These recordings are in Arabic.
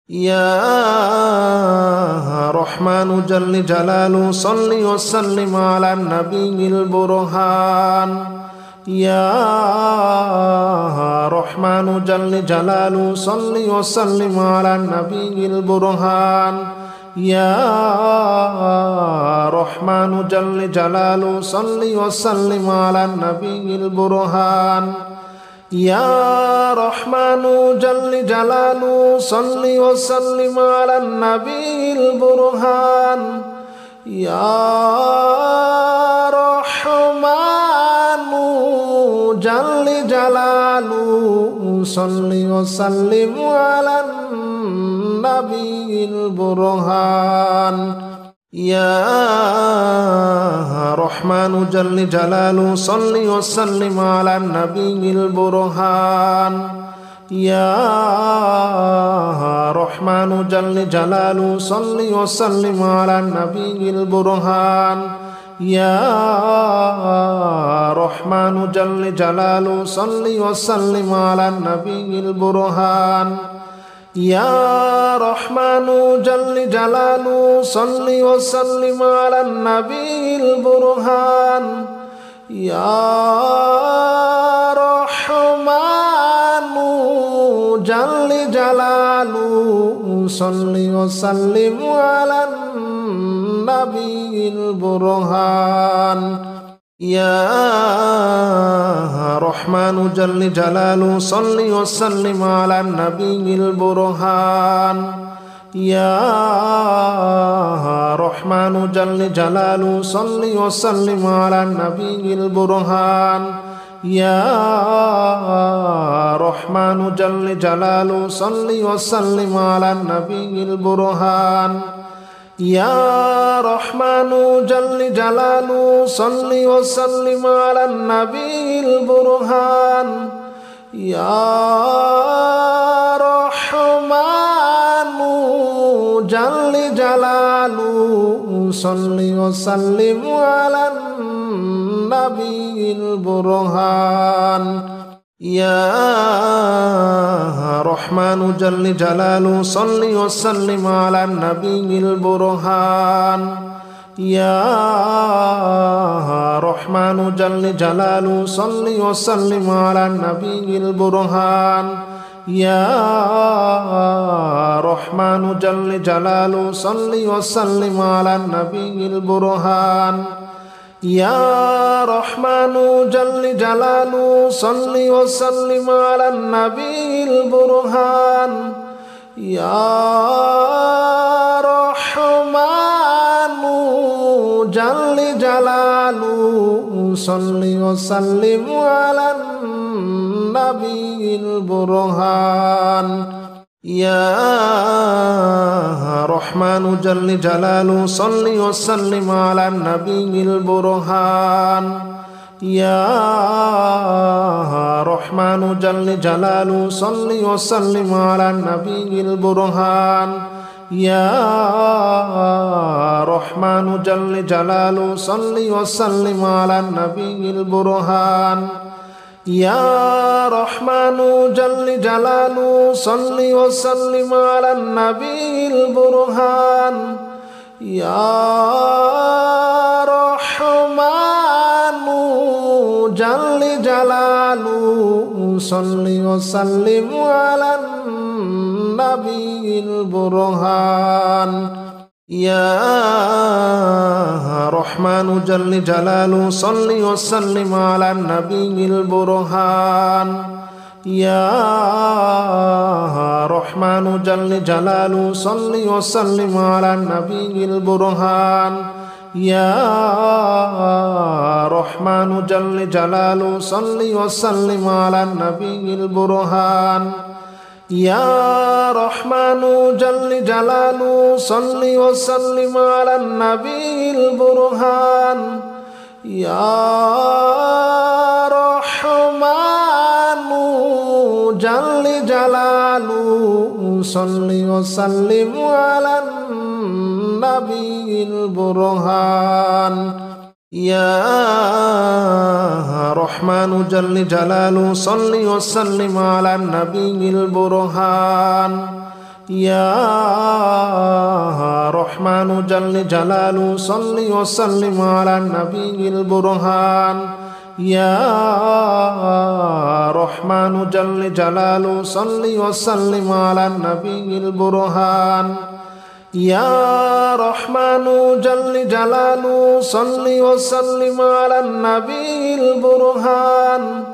يا رحمن جل جلاله صل وسلم على النبي البرهان. يا رحمن جل جلاله صل وسلم على النبي البرهان. يا رحمن جل جلاله صل وسلم على النبي البرهان. يا رحمن جل جلاله صل وسلم على النبي البرهان. يا رحمن جل جلاله صل وسلم على النبي البرهان. يا رحمن جل جلاله صل وسلم على النبي البرهان. يا رحمن جل جلاله صل وسلم على النبي البرهان. يا رحمن جل جلاله صل وسلم على النبي البرهان. يا رحمن جل جلاله صل وسلم على النبي البرهان. يا رحمن جل جلاله صل وسلم على النبي البرهان. يا رحمن جل جلاله صل وسلم على النبي البرهان. يا رحمن جل جلاله صل وسلم على النبي البرهان. يا رحمن جل جلاله صل وسلم على النبي البرهان. يا رحمن جل جلاله صل وسلم على النبي البرهان. يا رحمن جل جلاله صل وسلم على النبي البرهان. يا رحمن جل جلاله صل وسلم على النبي البرهان. يا رحمن جل جلاله صل وسلم على النبي البرهان. يا رحمن جل جلاله صل وسلم على النبي البرهان. يا رحمن جل جلاله صل وسلم على النبي البرهان. يا رحمن جل جلاله صل وسلم على النبي البرهان. يا رحمن جل جلاله صل وسلم على النبي البرهان. يا رحمن جل جلاله صل وسلم على النبي البرهان. يا رحمن جل جلاله صل وسلم على النبي البرهان. يا رحمن جل جلاله صل وسلم على النبي البرهان. يا رحمن جل جلاله صل وسلم على النبي البرهان. يا رحمن جل جلاله صل وسلم على النبي البرهان. يا رحمن جل جلاله صل وسلم على النبي البرهان. يا رحمن جل جلاله صل وسلم على النبي البرهان. يا رحمن جل جلاله صل وسلم على النبي البرهان. يا رحمن جل جلاله صل وسلم على النبي البرهان. يا رحمن جل جلاله صل وسلم على النبي البرهان. يا رحمن جل جلاله صل وسلم على النبي البرهان يا رحمن جل جلاله صل وسلم على النبي البرهان يا رحمن جل جلاله صل وسلم على النبي البرهان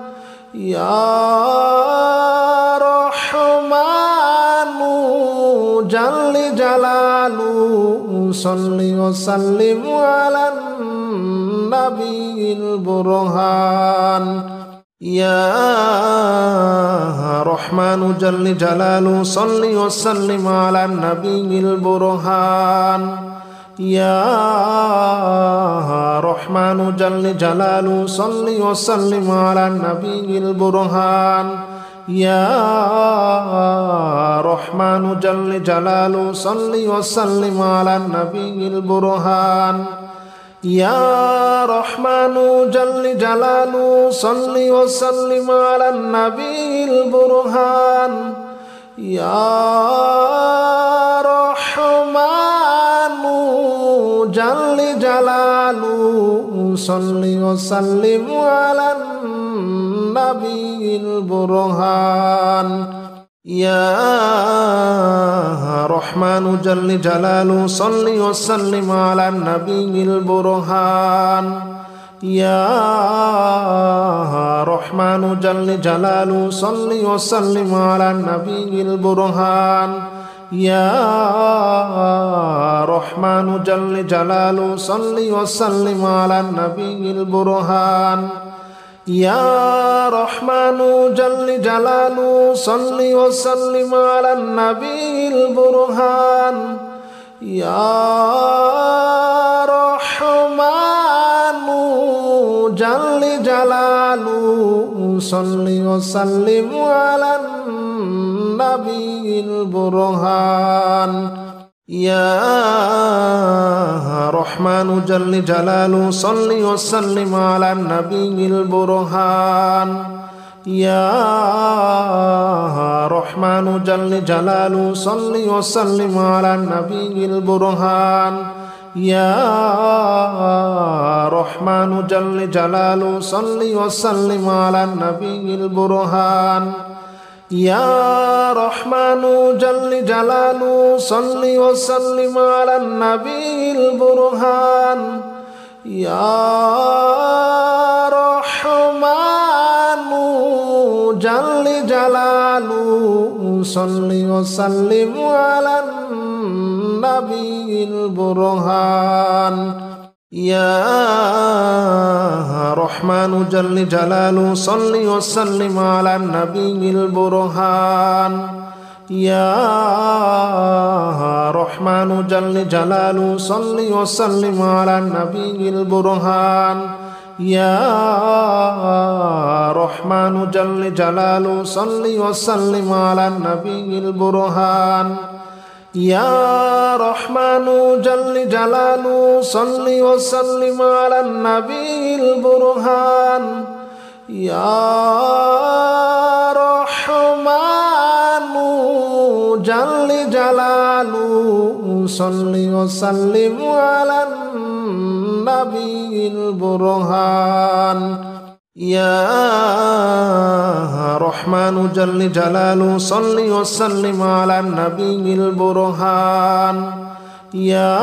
يا رحمن جل جلاله صل وسلم على النبي البرهان يا رحمن جل جلاله صل وسلم على النبي البرهان يا رحمن جل جلاله صل وسلم على النبي البرهان يا رحمن جل جلاله صل وسلم على النبي البرهان يا رحمن جل جلاله صل وسلم على النبي البرهان يا رحمن جل جلاله صل وسلم على النبي البرهان يا رحمن جل جلاله صل وسلم على النبي البرهان يا رحمن جل جلاله صل وسلم على النبي البرهان يا رحمن جل جلاله صل وسلم على النبي البرهان يا رحمن جل جلاله صل وسلم على النبي البرهان يا رحمن جل جلاله صل وسلم على النبي البرهان يا رحمن جل جلاله صل وسلم على النبي البرهان يا رحمن جل جلاله صل وسلم على النبي البرهان يا رحمن جل جلاله صل وسلم على النبي البرهان يا رحمن جل جلاله صل وسلم على النبي البرهان يا رحمن جل جلاله صل وسلم على النبي البرهان يا رحمن جل جلاله صل وسلم على النبي البرهان يا رحمن جل جلاله صل وسلم على النبي البرهان يا رحمن جل جلاله صل وسلم على النبي البرهان يا رحمن جل جلاله صل وسلم على النبي البرهان يا رحمن جل جلاله صل وسلم على النبي البرهان يا رحمن جل جلاله صل وسلم على النبي البرهان يا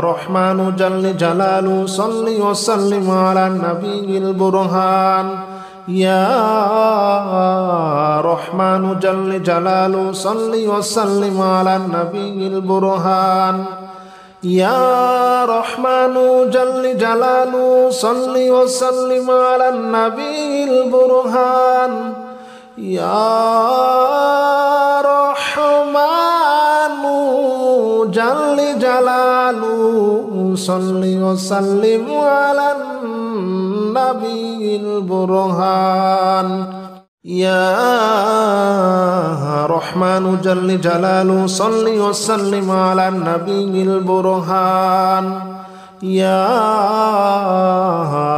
رحمن جل جلاله صل وسلم على النبي البرهان يا رحمن جل جلاله صل وسلم على النبي البرهان يا رحمن جل جلاله صل وسلم على النبي البرهان يا رحمن جل جلاله صل وسلم على النبي البرهان يا رحمن جل جلاله صل وسلم على النبي البرهان يا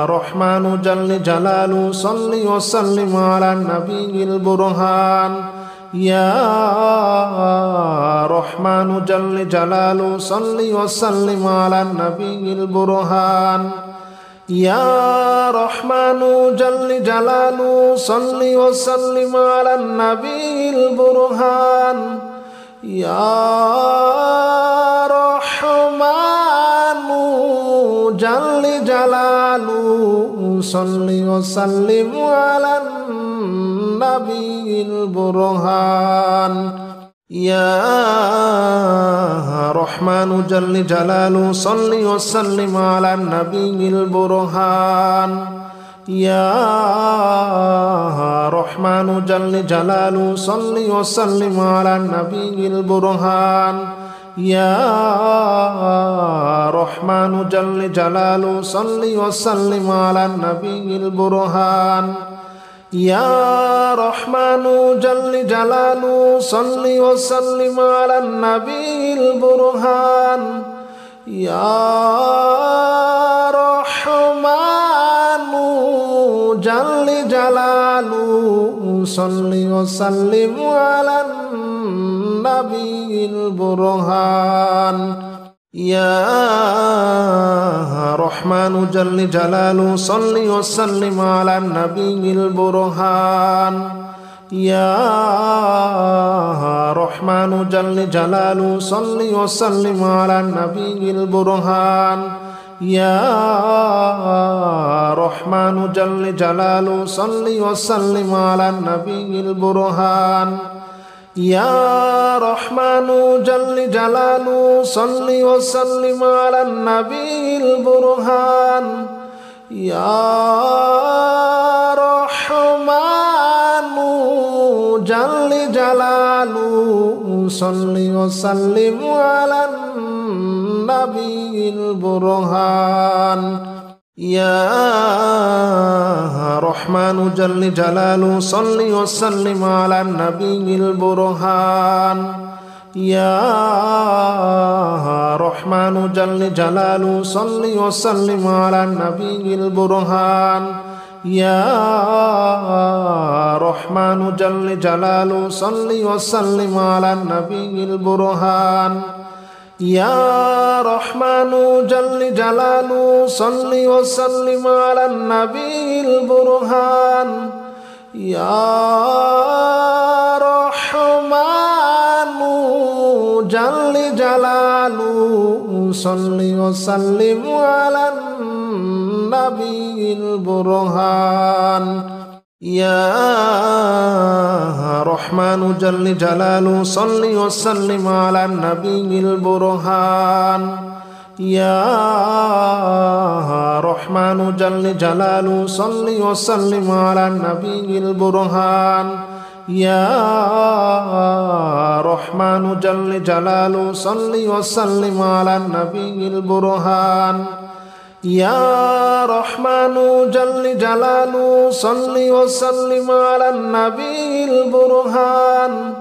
رحمن جل جلاله صل وسلم على النبي البرهان يا رحمن جل جلاله صل وسلم على النبي البرهان يا رحمن جل جلاله صل وسلم على النبي البرهان يا رحمن جل جلاله صل وسلم على النبي البرهان يا رحمن جل جلاله صل وسلم على النبي البرهان يا رحمن جل جلاله صل وسلم على النبي البرهان يا رحمن جل جلاله صل وسلم على النبي البرهان يا رحمن جل جلاله صل وسلم على النبي البرهان يا رحمن جل جلاله صل وسلم على النبي البرهان يا رحمن جل جلاله صل وسلم على النبي البرهان يا رحمن جل جلاله صل وسلم على النبي البرهان يا رحمن جل جلاله صل وسلم على النبي البرهان يا رحمن جل جلاله صل وسلم على النبي البرهان يا رحمن جل جلاله صل وسلم على النبي البرهان يا رحمن جل جلاله صل وسلم على النبي البرهان يا رحمن جل جلاله صل وسلم على النبي البرهان يا رحمن جل جلاله صل وسلم على النبي البرهان يا رحمن جل جلاله صل وسلم على النبي البرهان يا رحمن جل جلاله صل وسلم على النبي البرهان يا رحمن جل جلاله صل وسلم على النبي البرهان يا رحمن جل جلاله صل وسلم على النبي البرهان يا رحمن جل جلاله صل وسلم على النبي البرهان يا رحمن جل جلاله صل وسلم على النبي البرهان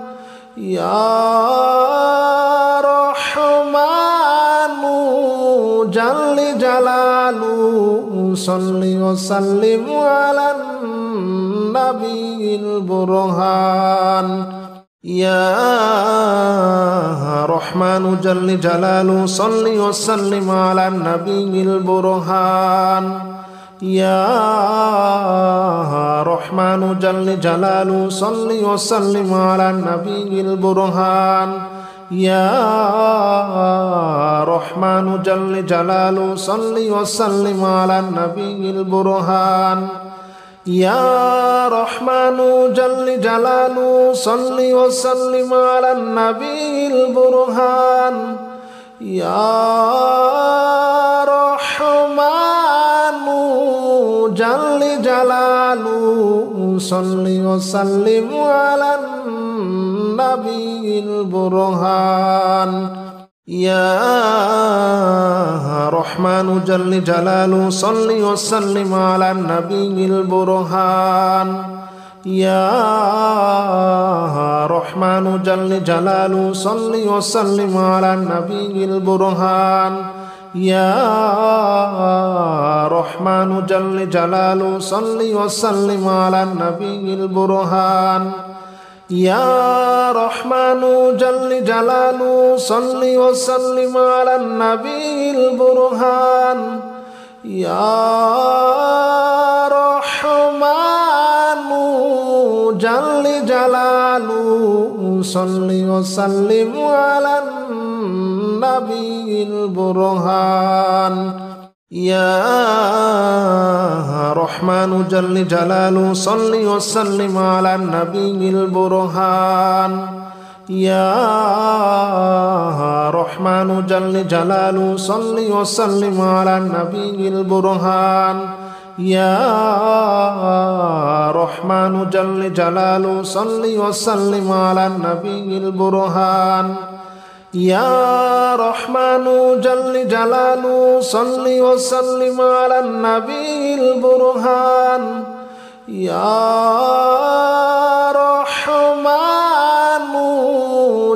يا رحمن جل جلاله صل وسلم على النبي البرهان يا رحمن جل جلاله صل وسلم على النبي البرهان يا رحمن جل جلاله صل وسلم على النبي البرهان يا رحمن جل جلاله صل وسلم على النبي البرهان يا رحمن جل جلاله صل وسلم على النبي البرهان يا رحمن جل جلاله صل وسلم على النبي البرهان يا رحمن جل جلاله صل وسلم على النبي البرهان يا رحمن جل جلاله صل وسلم على النبي البرهان يا رحمن جل جلاله صل وسلم على النبي البرهان يا رحمن جل جلاله صل وسلم على النبي البرهان يا رحمن جل جلاله صل وسلم على النبي البرهان يا رحمن جل جلاله صل وسلم على النبي البرهان يا رحمن جل جلاله صل وسلم على النبي البرهان يا رحمن جل جلاله صل وسلم على النبي البرهان يا رحمن جل جلاله صل وسلم على النبي البرهان يا رحمن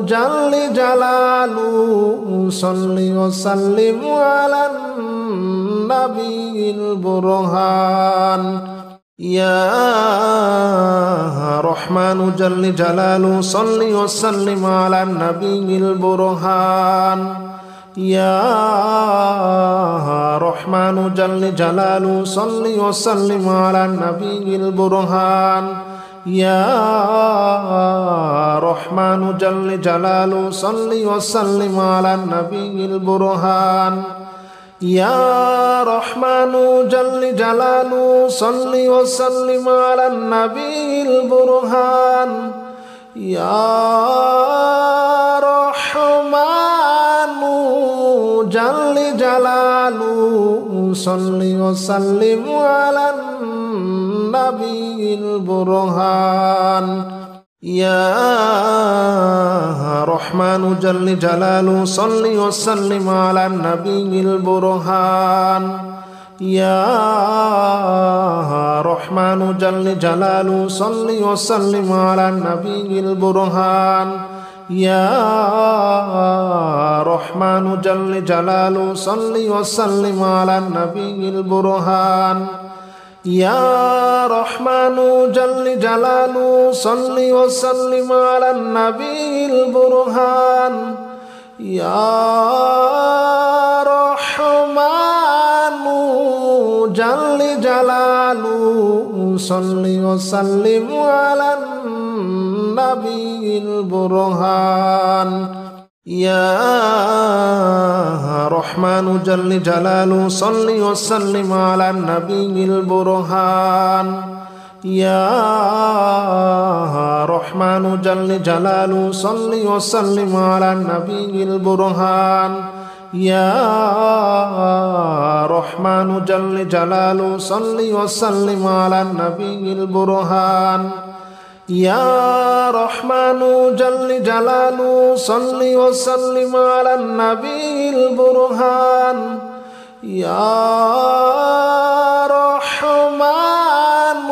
جل جلاله صل وسلم على النبي البرهان يا رحمن جل جلاله صل وسلم على النبي البرهان يا رحمن جل جلاله صل وسلم على النبي البرهان يا رحمن جل جلاله صل وسلم على النبي البرهان يا رحمن جل جلاله صل وسلم على النبي البرهان يا رحمن جل جلاله صل وسلم على النبي البرهان يا رحمن جل جلاله صل وسلم على النبي البرهان يا رحمن جل جلاله صل وسلم على النبي البرهان يا رحمن جل جلاله صل وسلم على النبي البرهان يا رحمن جل جلاله صل وسلم على النبي البرهان يا رحمن جل جلاله صل وسلم على النبي البرهان يا رحمن جل جلاله صل وسلم على النبي البرهان يا رحمن جل جلاله صل وسلم على النبي البرهان يا رحمن جل جلاله صل وسلم على النبي البرهان يا رحمن جل جلاله صل وسلم على النبي البرهان يا رحمن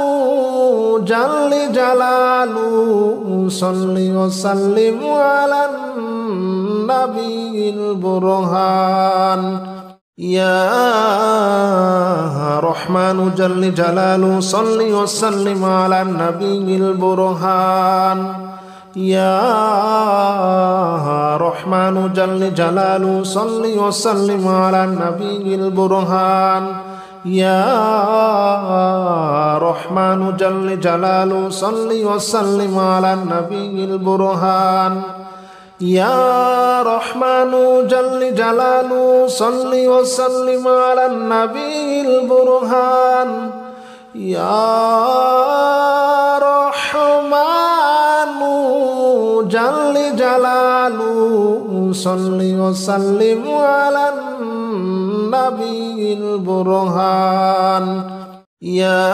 جل جلاله صل وسلم على النبي البرهان يا رحمن جل جلاله صل وسلم على النبي البرهان يا رحمن جل جلاله صل وسلم على النبي البرهان يا رحمن جل جلاله صل وسلم على النبي البرهان يا رحمن جل جلاله صل وسلم على النبي البرهان يا رحمن جل جلاله صل وسلم على النبي البرهان يا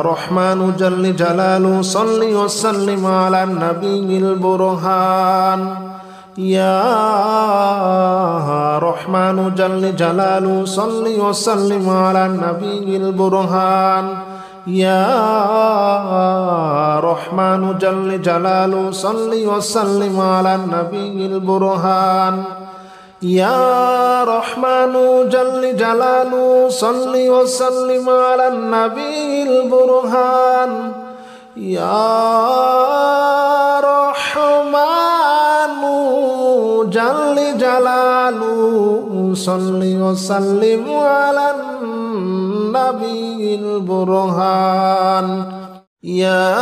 رحمن جل جلاله صل وسلم على النبي البرهان يا رحمن جل جلاله صل وسلم على النبي البرهان يا رحمن جل جلاله صل وسلم على النبي البرهان يا رحمن جل جلاله صل وسلم على النبي البرهان يا رحمن جل جلاله صل وسلم على النبي البرهان يا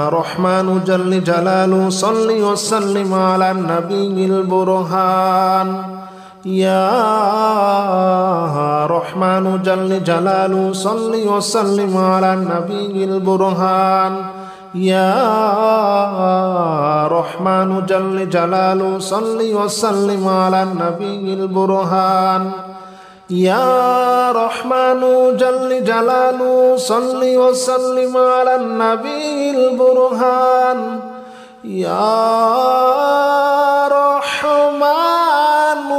رحمن جل جلاله صل وسلم على النبي البرهان يا رحمن جل جلاله صل وسلم على النبي البرهان يا رحمن جل جلاله صل وسلم على النبي البرهان يا رحمن جل جلاله صل وسلم على النبي البرهان يا رحمن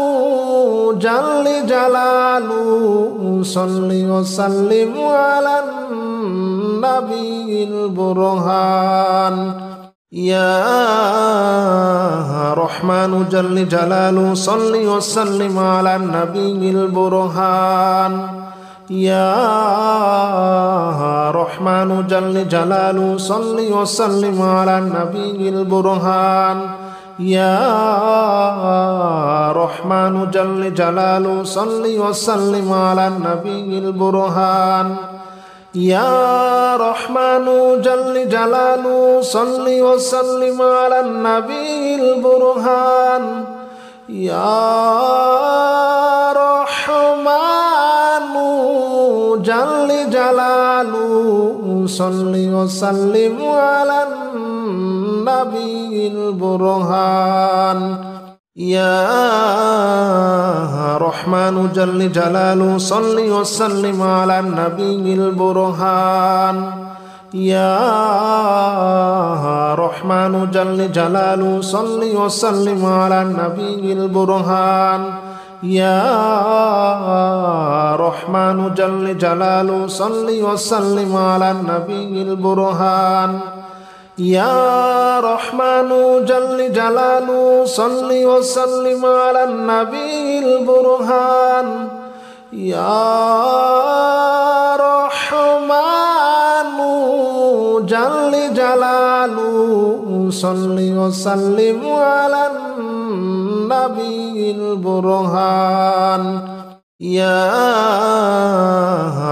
جل جلاله صل وسلم على النبي البرهان يا رحمن جل جلاله صل وسلم على النبي البرهان يا رحمن جل جلاله صل وسلم على النبي البرهان يا رحمن جل جلاله صل وسلم على النبي البرهان يا رحمن جل جلاله صل وسلم على النبي البرهان يا رحمن جل جلاله صل وسلم على النبي البرهان يا رحمن جل جلاله صل وسلم على النبي البرهان يا رحمن جل جلاله صل وسلم على النبي البرهان يا رحمن جل جلاله صل وسلم على النبي البرهان يا رحمن جل جلاله صل وسلم على النبي البرهان يا رحمن جل جلاله صل وسلم على النبي البرهان يا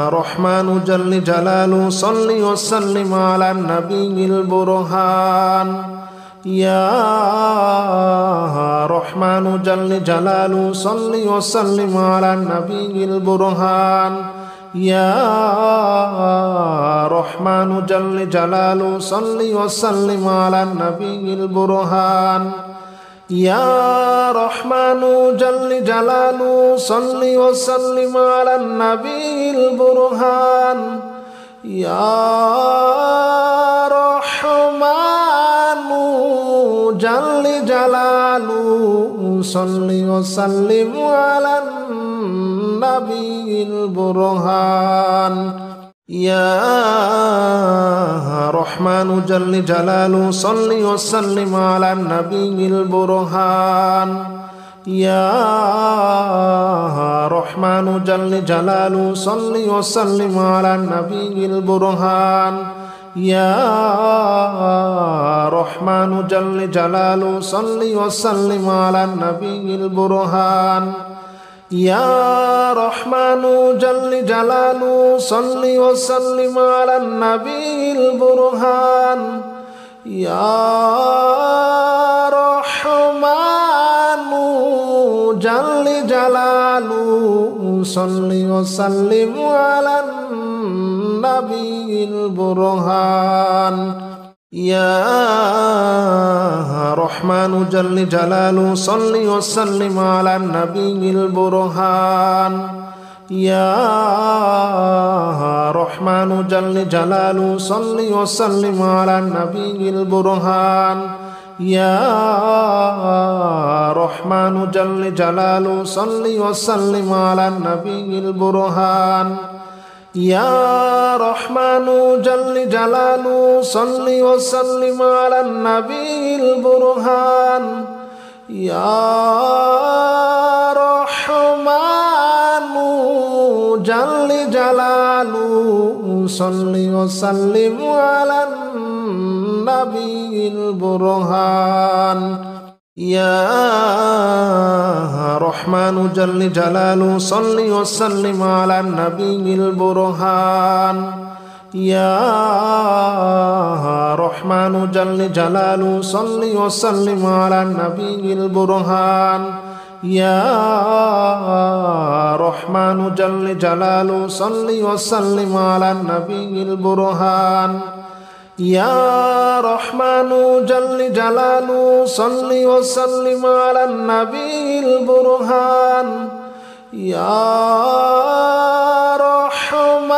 رحمن جل جلاله صل وسلم على النبي البرهان يا رحمن جل جلاله صل وسلم على النبي البرهان يا رحمن جل جلاله صل وسلم على النبي البرهان يا رحمن جل جلاله صل وسلم على النبي البرهان يا رحمن جل جلاله صل وسلم على النبي البرهان يا رحمن جل جلاله صل وسلم على النبي البرهان يا رحمن جل جلاله صل وسلم على النبي البرهان يا رحمن جل جلاله صل وسلم على النبي البرهان يا رحمن جل جلاله صل وسلم على النبي البرهان يا رحمن جل جلاله صل وسلم على النبي البرهان يا رحمن جل جلاله صل وسلم على النبي البرهان يا رحمن جل جلاله صل وسلم على النبي البرهان يا رحمن جل جلاله صل وسلم على النبي البرهان يا رحمن جل جلاله صل وسلم على النبي البرهان يا رحمن جل جلاله جلاله صل وسلم على النبي البرهان يا رحمن جل جلاله صل وسلم على النبي البرهان يا رحمن جل جلاله صل وسلم على النبي البرهان يا رحمن جل جلاله صل وسلم على النبي البرهان يا رحمن جل جلاله صل وسلم على النبي البرهان يا رحمن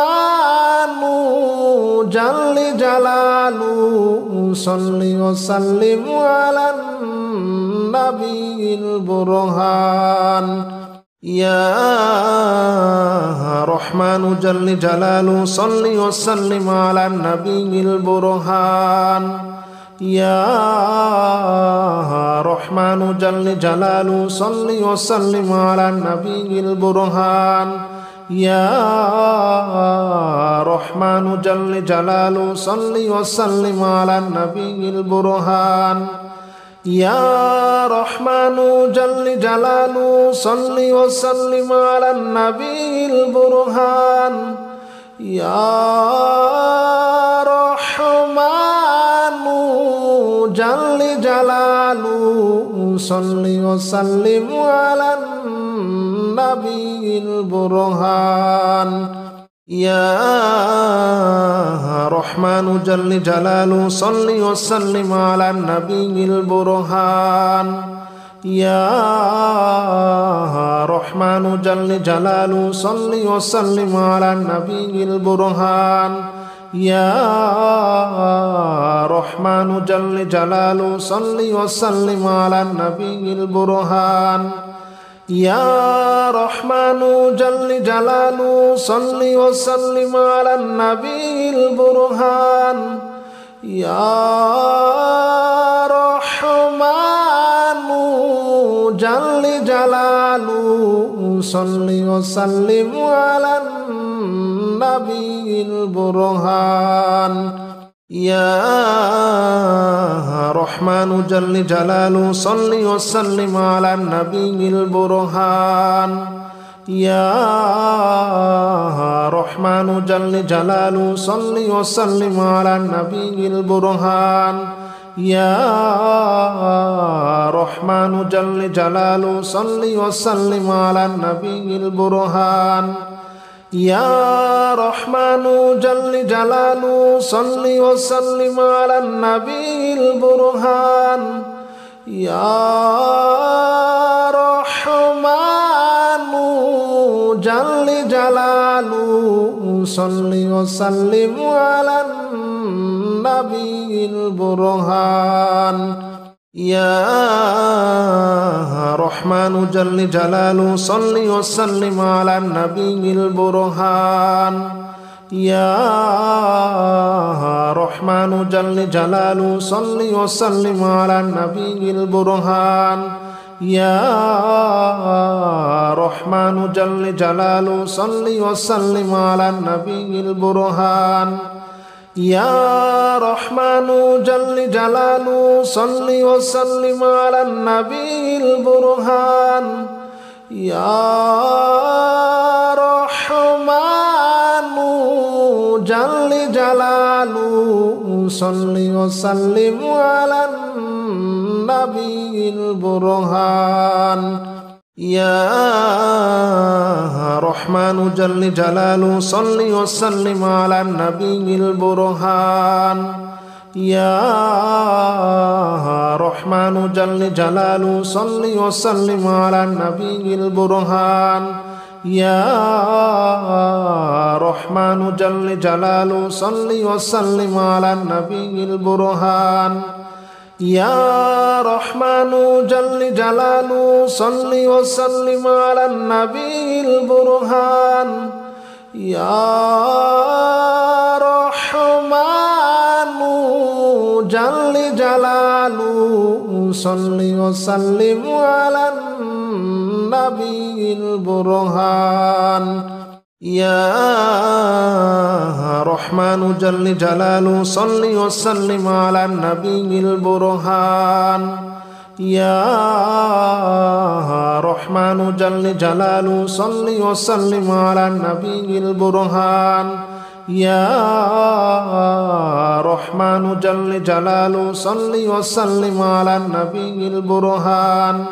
جل جلاله صل وسلم على النبي البرهان يا رحمن جل جلاله صل وسلم على النبي البرهان يا رحمن جل جلاله صل وسلم على النبي البرهان يا رحمن جل جلاله صل وسلم على النبي البرهان يا رحمن جل جلاله صل وسلم على النبي البرهان يا رحمن جل جلاله صل وسلم على النبي البرهان يا رحمن جل جلاله صل وسلم على النبي البرهان يا رحمن جل جلاله صل وسلم على النبي البرهان يا رحمن جل جلاله صل وسلم على النبي البرهان يا رحمن جل جلاله صل وسلم على النبي البرهان يا رحمن جل جلاله صل وسلم على النبي البرهان يا رحمن جل جلاله صل وسلم على النبي البرهان يا رحمن جل جلاله صل وسلم على النبي البرهان يا رحمن جل جلاله صل وسلم على النبي البرهان يا رحمن جل جلاله صل وسلم على النبي البرهان يا رحمن جل جلاله صل وسلم على النبي البرهان يا رحمن جل جلاله صل وسلم على النبي البرهان يا رحمن جل جلاله صل وسلم على النبي البرهان يا رحمن جل جلاله صل وسلم على النبي البرهان يا رحمن جل جلاله صل وسلم على النبي البرهان يا رحمن جل جلاله صل وسلم على النبي البرهان يا رحمن جل جلاله صل وسلم على النبي البرهان يا رحمن جل جلاله صل وسلم على النبي البرهان يا رحمن جل جلاله صل وسلم على النبي البرهان يا رحمن جل جلاله صل وسلم على النبي البرهان يا رحمن جل جلاله صل وسلم على النبي البرهان يا رحمن جل جلاله صل وسلم على النبي البرهان يا رحمن جل جلاله صل وسلم على النبي البرهان يا رحمن جل جلاله صل وسلم على النبي البرهان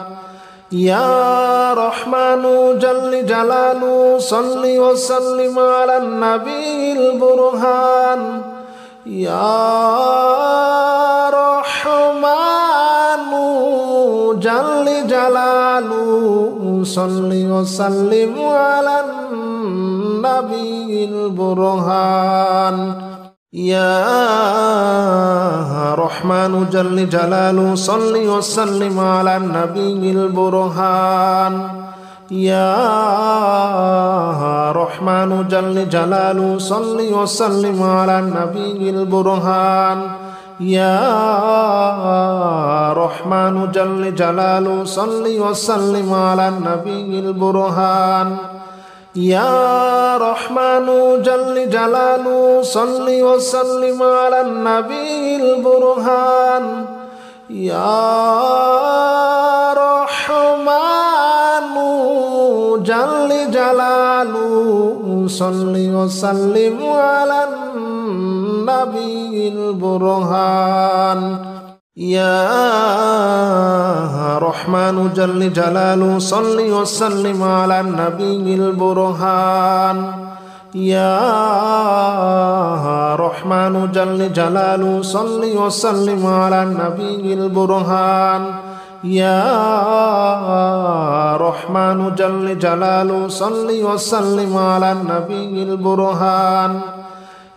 يا رحمن جل جلاله صل وسلم على النبي البرهان يا رحمن جل جلاله صل وسلم على النبي البرهان يا رحمن جل جلاله صل وسلم على النبي البرهان يا رحمن جل جلاله صل وسلم على النبي البرهان يا رحمن جل جلاله صل وسلم على النبي البرهان يا رحمن جل جلاله صل وسلم على النبي البرهان يا رحمن جل جلاله صل وسلم على النبي البرهان يا رحمن جل جلاله صل وسلم على النبي البرهان يا رحمن جل جلاله صل وسلم على النبي البرهان يا رحمن جل جلاله صل وسلم على النبي البرهان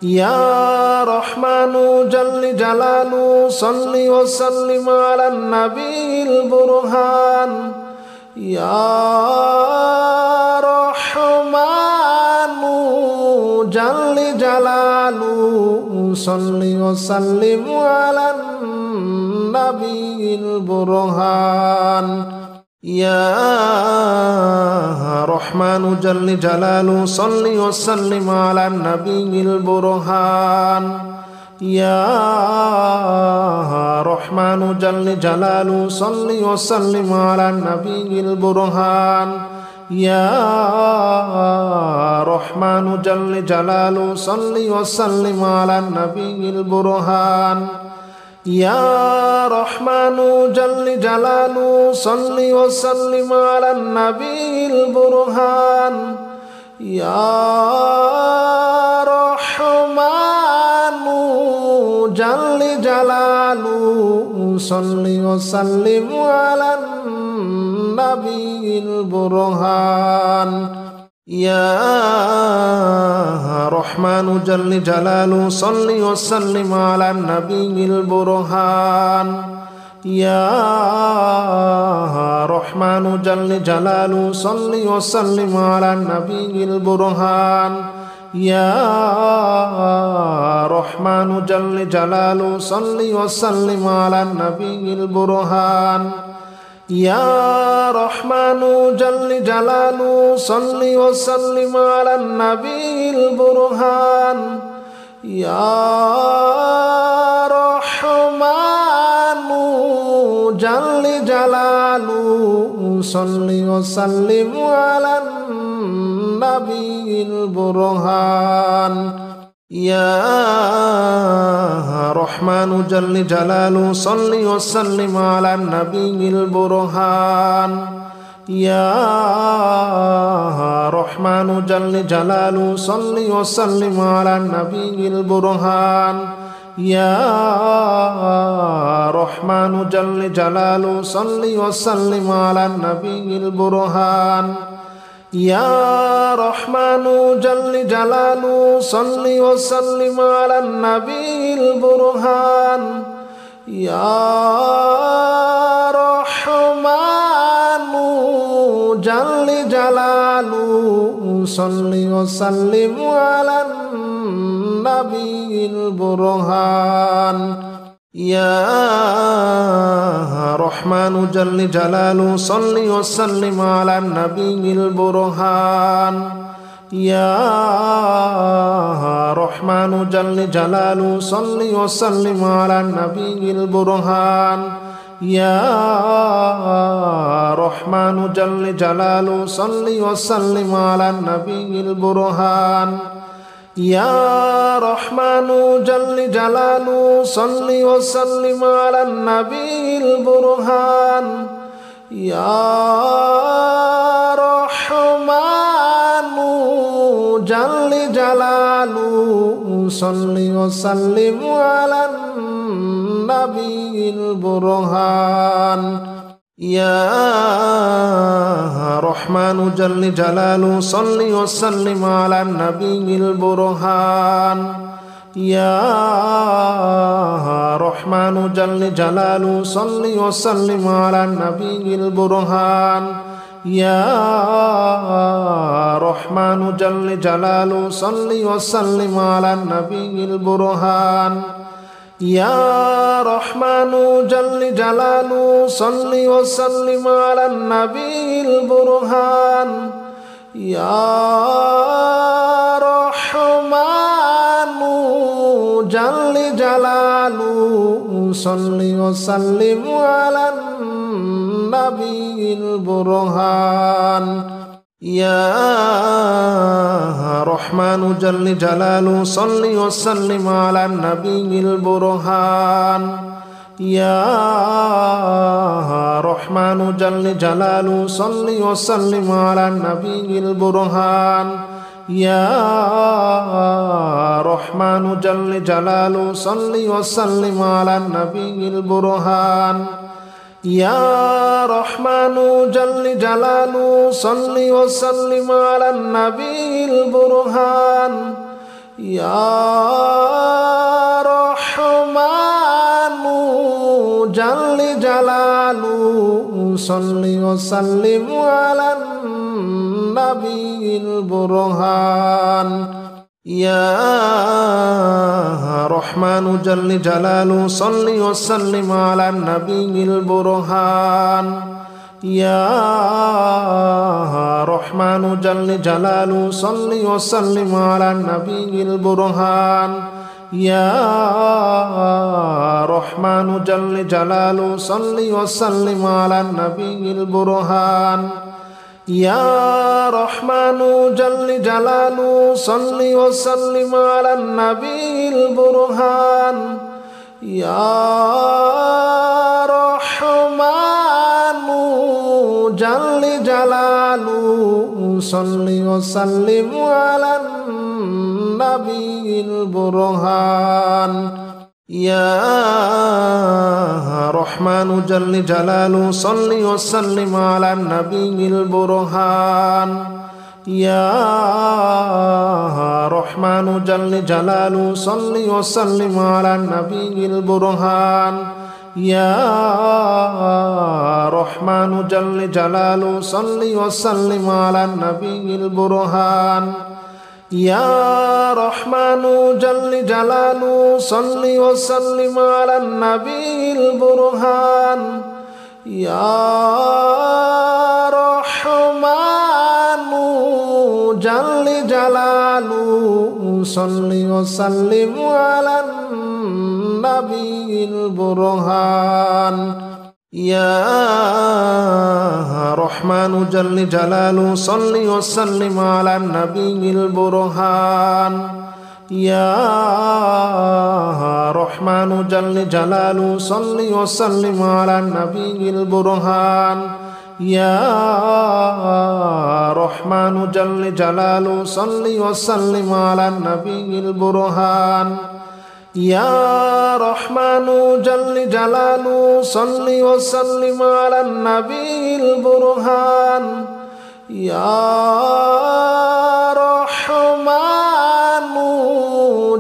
يا رحمن جل جلاله صل وسلم على النبي البرهان يا رحمن جل جلاله صل وسلم على النبي البرهان يا رحمن جل جلاله صل وسلم على النبي البرهان يا رحمن جل جلاله صل وسلم على النبي البرهان يا رحمن جل جلاله صل وسلم على النبي البرهان يا رحمن جل جلاله صل وسلم على النبي البرهان يا رحمن جل جلاله صل وسلم على النبي البرهان يا رحمن جل جلاله صل وسلم على النبي البرهان يا رحمن جل جلاله صل وسلم على النبي البرهان يا رحمن جل جلاله صل وسلم على النبي البرهان يا رحمن جل جلاله صل وسلم على النبي البرهان يا رحمن جل جلاله صل وسلم على النبي البرهان يا رحمن جل جلاله صل وسلم على النبي البرهان يا رحمن جل جلاله صل وسلم على النبي البرهان يا رحمن جل جلاله صل وسلم على النبي البرهان يا رحمن جل جلاله صل وسلم على النبي البرهان يا رحمن جل جلاله صل وسلم على النبي البرهان يا رحمن جل جلاله صل وسلم على النبي البرهان يا رحمن جل جلاله صل وسلم على النبي البرهان يا رحمن جل جلاله صل وسلم على النبي البرهان يا رحمن جل جلاله صل وسلم على النبي البرهان يا رحمن جل جلاله صل وسلم على النبي البرهان يا رحمن جل جلاله صل وسلم على النبي البرهان يا رحمن جل جلاله صل وسلم على النبي البرهان يا رحمن جل جلاله صل وسلم على النبي البرهان يا رحمن جل جلاله صل وسلم على النبي البرهان يا رحمن جل جلاله صل وسلم على النبي البرهان يا رحمن جل جلاله صل وسلم على النبي البرهان يا رحمن جل جلاله صل وسلم على النبي البرهان يا رحمن جل جلاله صل وسلم على النبي البرهان يا رحمن جل جلاله صل وسلم على النبي البرهان يا رحمن جل جلاله صل وسلم على النبي البرهان يا رحمن جل جلاله صل وسلم على النبي البرهان يا رحمن جل جلاله صل وسلم على النبي البرهان يا رحمن جل جلاله صل وسلم على النبي البرهان يا رحمن جل جلاله صل وسلم على النبي البرهان يا رحمن جل جلاله صل وسلم على النبي البرهان يا رحمن جل جلاله صل وسلم على النبي البرهان يا رحمن جل جلاله صل وسلم على النبي البرهان يا رحمن جل جلاله صل وسلم على النبي البرهان يا رحمن جل جلاله صل وسلم على النبي البرهان يا رحمن جل جلاله صل وسلم على النبي البرهان يا رحمن جل جلاله صل وسلم على النبي البرهان يا رحمن جل جلاله صل وسلم على النبي البرهان يا رحمن جل جلاله صل وسلم على النبي البرهان يا رحمن جل جلاله صل وسلم على النبي البرهان يا رحمن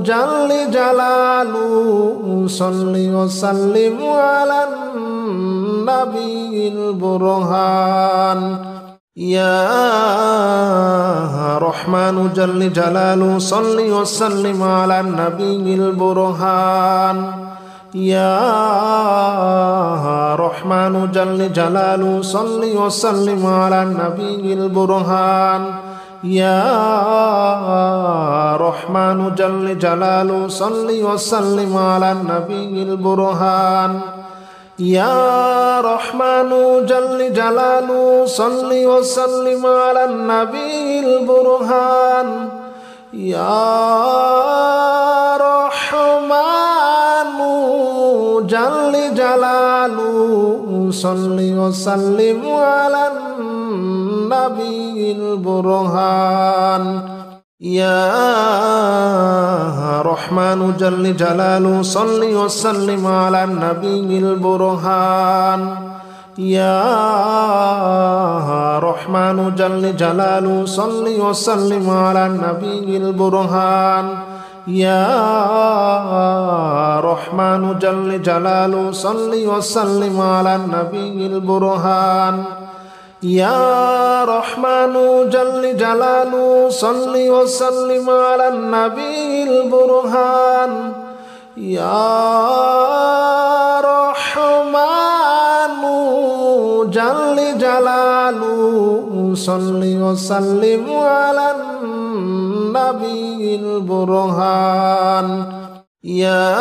جل جلاله صل وسلم على النبي البرهان يا رحمن جل جلاله صل وسلم على النبي البرهان يا رحمن جل جلاله صل وسلم على النبي البرهان يا رحمن جل جلاله صل وسلم على النبي البرهان يا رحمن جل جلاله صل وسلم على النبي البرهان يا رحمن جل جلاله صل وسلم على النبي البرهان يا رحمن جل جلاله صل وسلم على النبي البرهان يا رحمن جل جلاله صل وسلم على النبي البرهان يا رحمن جل جلاله صل وسلم على النبي البرهان يا رحمن جل جلاله صل وسلم على النبي البرهان يا رحمن جل جلاله صل وسلم على النبي البرهان يا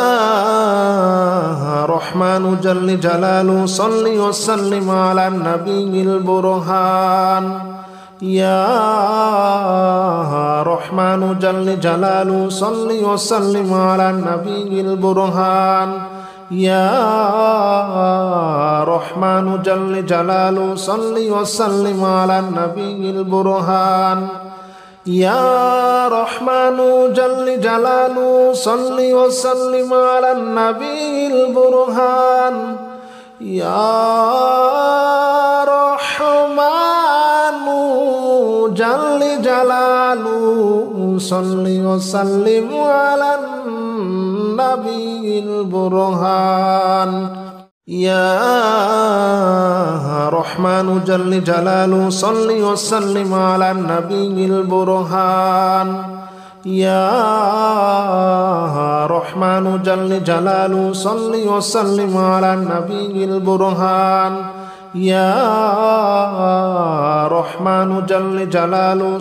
رحمن جل جلاله صل وسلم على النبي البرهان يا رحمن جل جلاله صل وسلم على النبي البرهان يا رحمن جل جلاله صل وسلم على النبي البرهان يا رحمن جل جلاله صل وسلم على النبي البرهان يا رحمن جل جلاله صل وسلم على النبي البرهان يا رحمن جل جلاله صل وسلم على النبي البرهان يا رحمن جل جلاله صل وسلم على النبي البرهان يا رحمن جل جلاله صل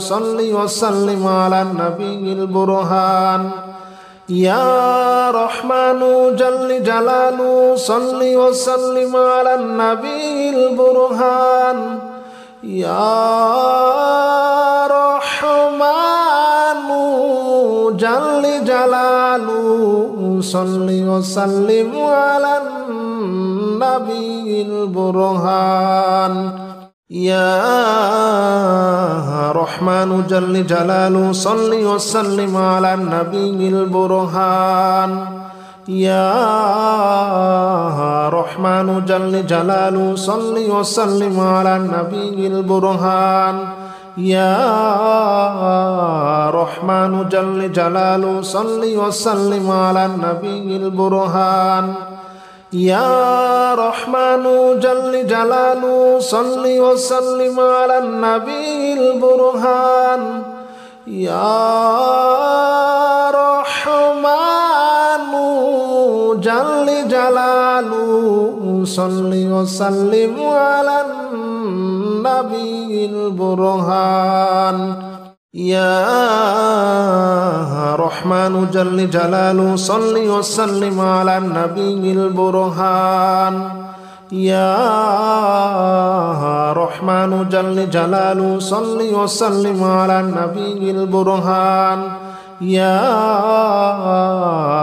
وسلم على النبي البرهان يا رحمن جل جلاله صل وسلم على النبي البرهان يا رحمن جل جلاله صل وسلم على النبي البرهان يا رحمن جل جلاله صل وسلم على النبي البرهان يا رحمن جل جلاله صل وسلم على النبي البرهان يا رحمن جل جلاله صل وسلم على النبي البرهان يا رحمن جل جلاله صل وسلم على النبي البرهان يا رحمن جل جلاله صل وسلم على النبي البرهان يا رحمن جل جلاله صل وسلم على النبي البرهان يا رحمن جل جلاله صل وسلم على النبي البرهان يا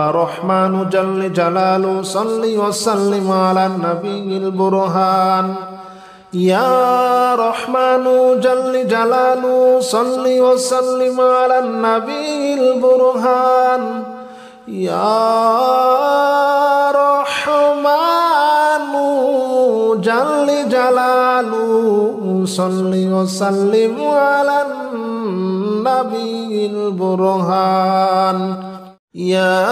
رحمن جل جلاله صل وسلم على النبي البرهان يا رحمن جل جلاله صل وسلم على النبي البرهان يا رحمن جل جلاله صل وسلم على النبي البرهان يا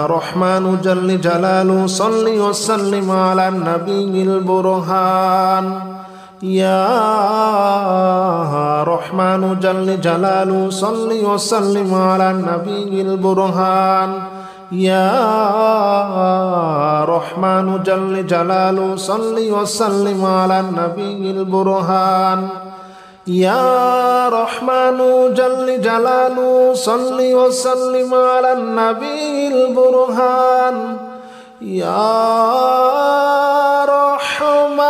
رحمن جل جلاله صل وسلم على النبي البرهان يا رحمن جل جلاله صل وسلم على النبي البرهان يا رحمن جل جلاله صل وسلم على النبي البرهان يا رحمن جل جلاله صل وسلم على النبي البرهان يا رحمن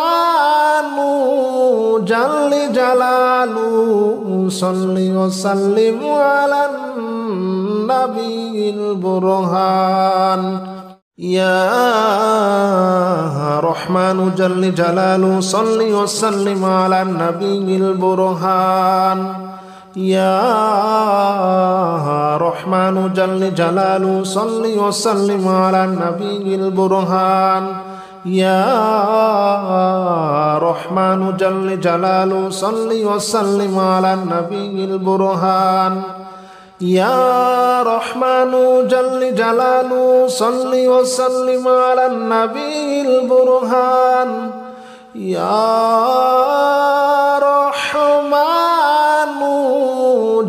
جل جلاله صل وسلم على النبي البرهان يا رحمن جل جلاله صل وسلم على النبي البرهان يا رحمن جل جلاله صل وسلم على النبي البرهان يا رحمن جل جلاله صل وسلم على النبي البرهان يا رحمن جل جلاله صل وسلم على النبي البرهان يا رحمن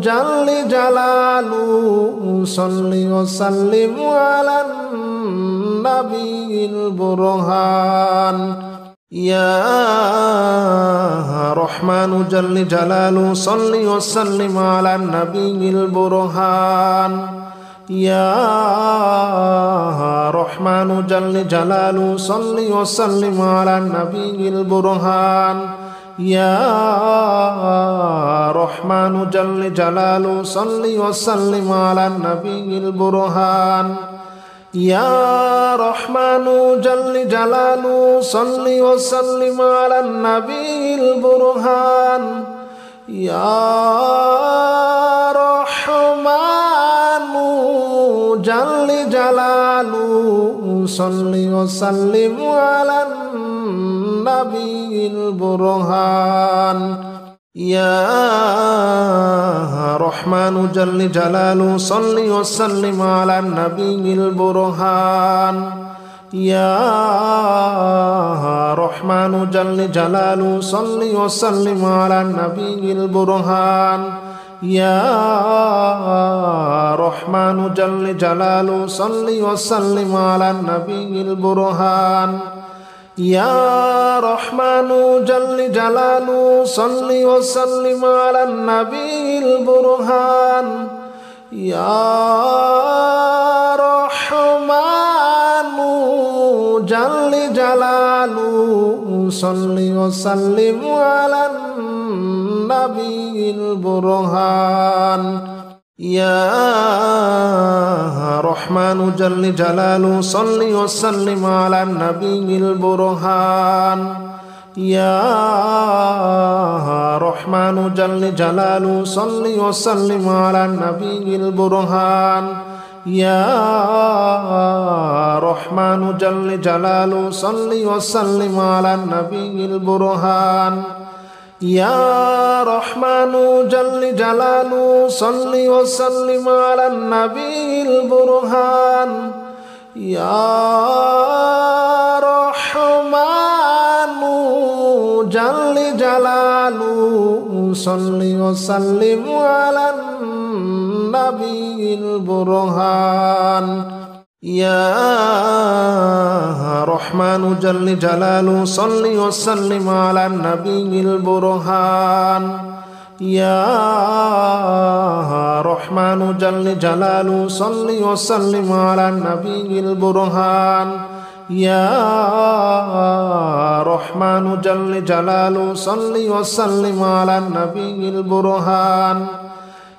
جل جلاله صل وسلم على النبي البرهان يا رحمن جل جلاله صل وسلم على النبي البرهان يا رحمن جل جلاله صل وسلم على النبي البرهان يا رحمن جل جلاله صل وسلم على النبي البرهان يا رحمن جل جلاله صل وسلم على النبي البرهان يا رحمن جل جلاله صل وسلم على النبي البرهان يا رحمن جل جلاله صل وسلم على النبي البرهان يا رحمن جل جلاله صل وسلم على النبي البرهان يا رحمن جل جلاله صل وسلم على النبي البرهان يا رحمن جل جلاله صل وسلم على النبي البرهان يا رحمن جل جلاله صل وسلم على النبي البرهان يا رحمن جل جلاله صل وسلم على النبي البرهان يا رحمن جل جلاله صل وسلم على النبي البرهان يا رحمن جل جلاله صل وسلم على النبي البرهان يا رحمن جل جلاله صل وسلم على النبي البرهان يا رحمن جل جلاله صل وسلم على النبي البرهان يا رحمن جل جلاله صل وسلم على النبي البرهان يا رحمن جل جلاله صل وسلم على النبي البرهان يا رحمن جل جلاله صل وسلم على النبي البرهان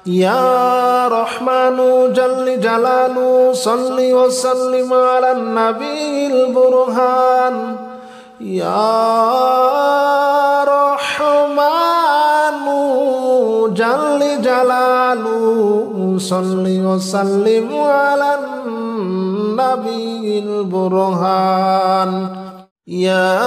يا رحمن جل جلاله صل وسلم على النبي البرهان يا رحمن جل جلاله صل وسلم على النبي البرهان يا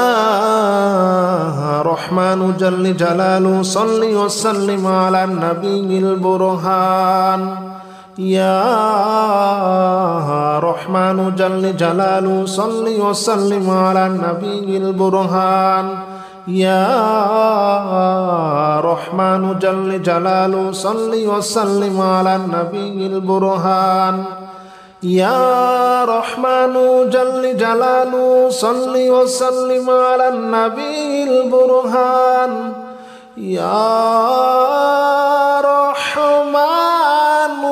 رحمن جل جلاله صل وسلم على النبي البرهان يا رحمن جل جلاله صل وسلم على النبي البرهان يا رحمن جل جلاله صل وسلم على النبي البرهان يا رحمن جل جلاله صل وسلم على النبي البرهان يا رحمن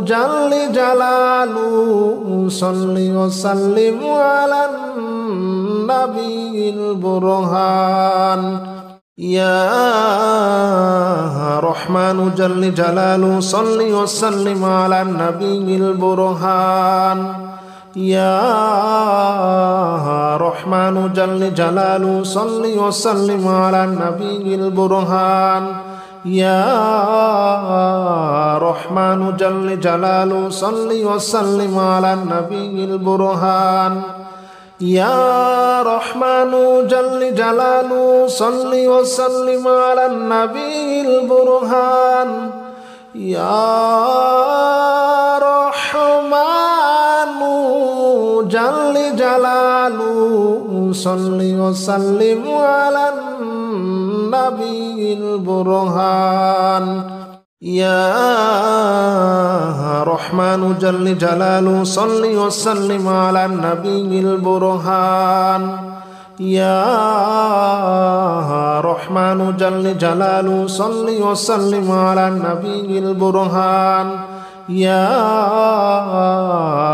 جل جلاله صل وسلم على النبي البرهان يا رحمن جل جلاله صل وسلم على النبي البرهان يا رحمن جل جلاله صل وسلم على النبي البرهان يا رحمن جل جلاله صل وسلم على النبي البرهان يا رحمن جل جلاله صل وسلم على النبي البرهان يا رحمن جل جلاله صل وسلم على النبي البرهان يا رحمن جل جلاله صل وسلم على النبي البرهان يا رحمن جل جلاله صل وسلم على النبي البرهان يا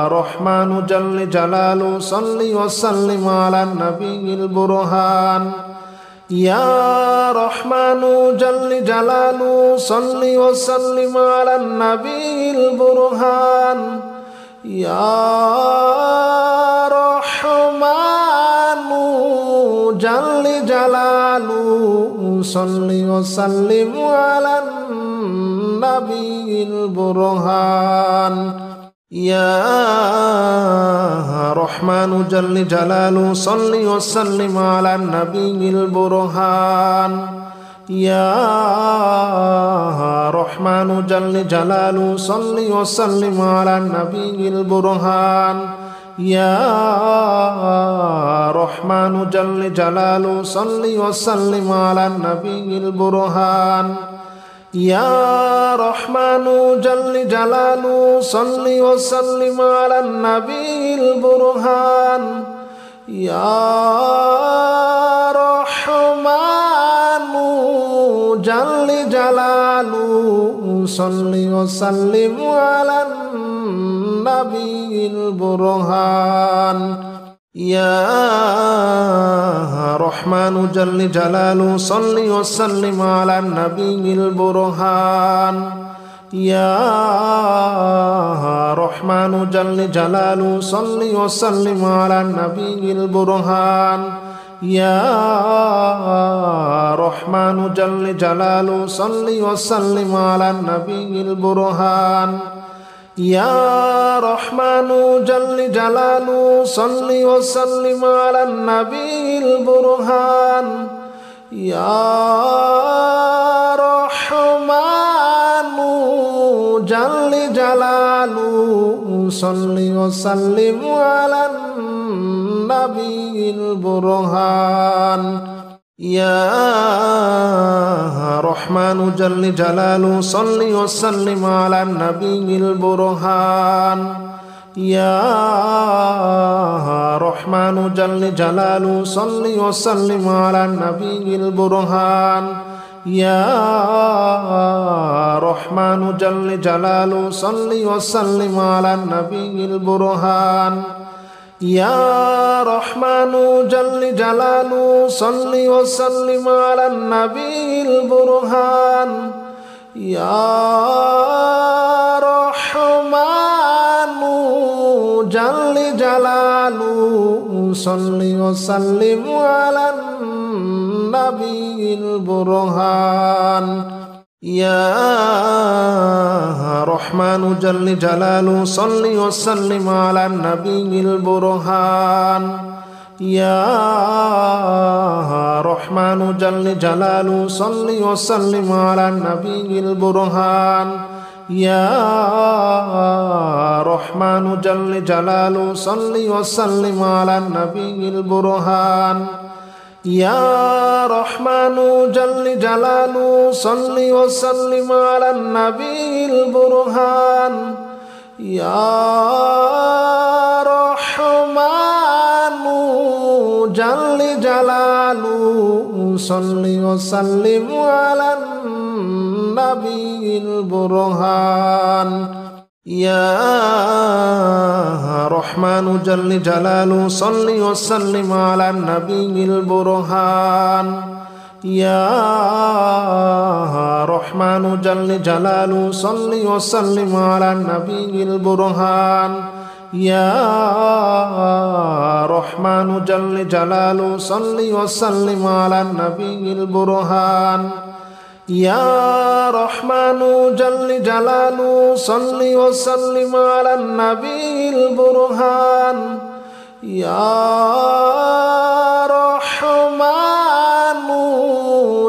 رحمن جل جلاله صل وسلم على النبي البرهان يا رحمن جل جلاله صل وسلم على النبي البرهان يا رحمن جل جلاله صل وسلم على النبي البرهان يا رحمن جل جلاله صل وسلم على النبي البرهان يا رحمن جل جلاله صل وسلم على النبي البرهان يا رحمن جل جلاله صل وسلم على النبي البرهان يا رحمن جل جلاله صل وسلم على النبي البرهان يا رحمن جل جلاله صل وسلم على النبي البرهان يا رحمن جل جلاله صل وسلم على النبي البرهان يا رحمن جل جلاله صل وسلم على النبي البرهان يا رحمن جل جلاله صل وسلم على النبي البرهان يا رحمن جل جلاله صل وسلم على النبي البرهان يا رحمن جل جلاله صل وسلم على النبي البرهان يا رحمن جل جلاله صل وسلم على النبي البرهان يا رحمن جل جلاله صل وسلم على النبي البرهان يا رحمن جل جلاله صل وسلم على النبي البرهان يا رحمن جل جلاله صل وسلم على النبي البرهان يا رحمن جل جلاله صل وسلم على النبي البرهان يا رحمن جل جلاله صل وسلم على النبي البرهان يا رحمن جل جلاله صل وسلم على النبي البرهان يا رحمن جل جلاله صل وسلم على النبي البرهان يا رحمن جل جلاله صل وسلم على النبي البرهان يا رحمن جل جلاله صل وسلم على النبي البرهان يا رحمن جل جلاله صل وسلم على النبي البرهان يا رحمن جل جلاله صل وسلم على النبي البرهان يا رحمن جل جلاله صل وسلم على النبي البرهان يا رحمن جل جلاله صل وسلم على النبي البرهان يا رحمن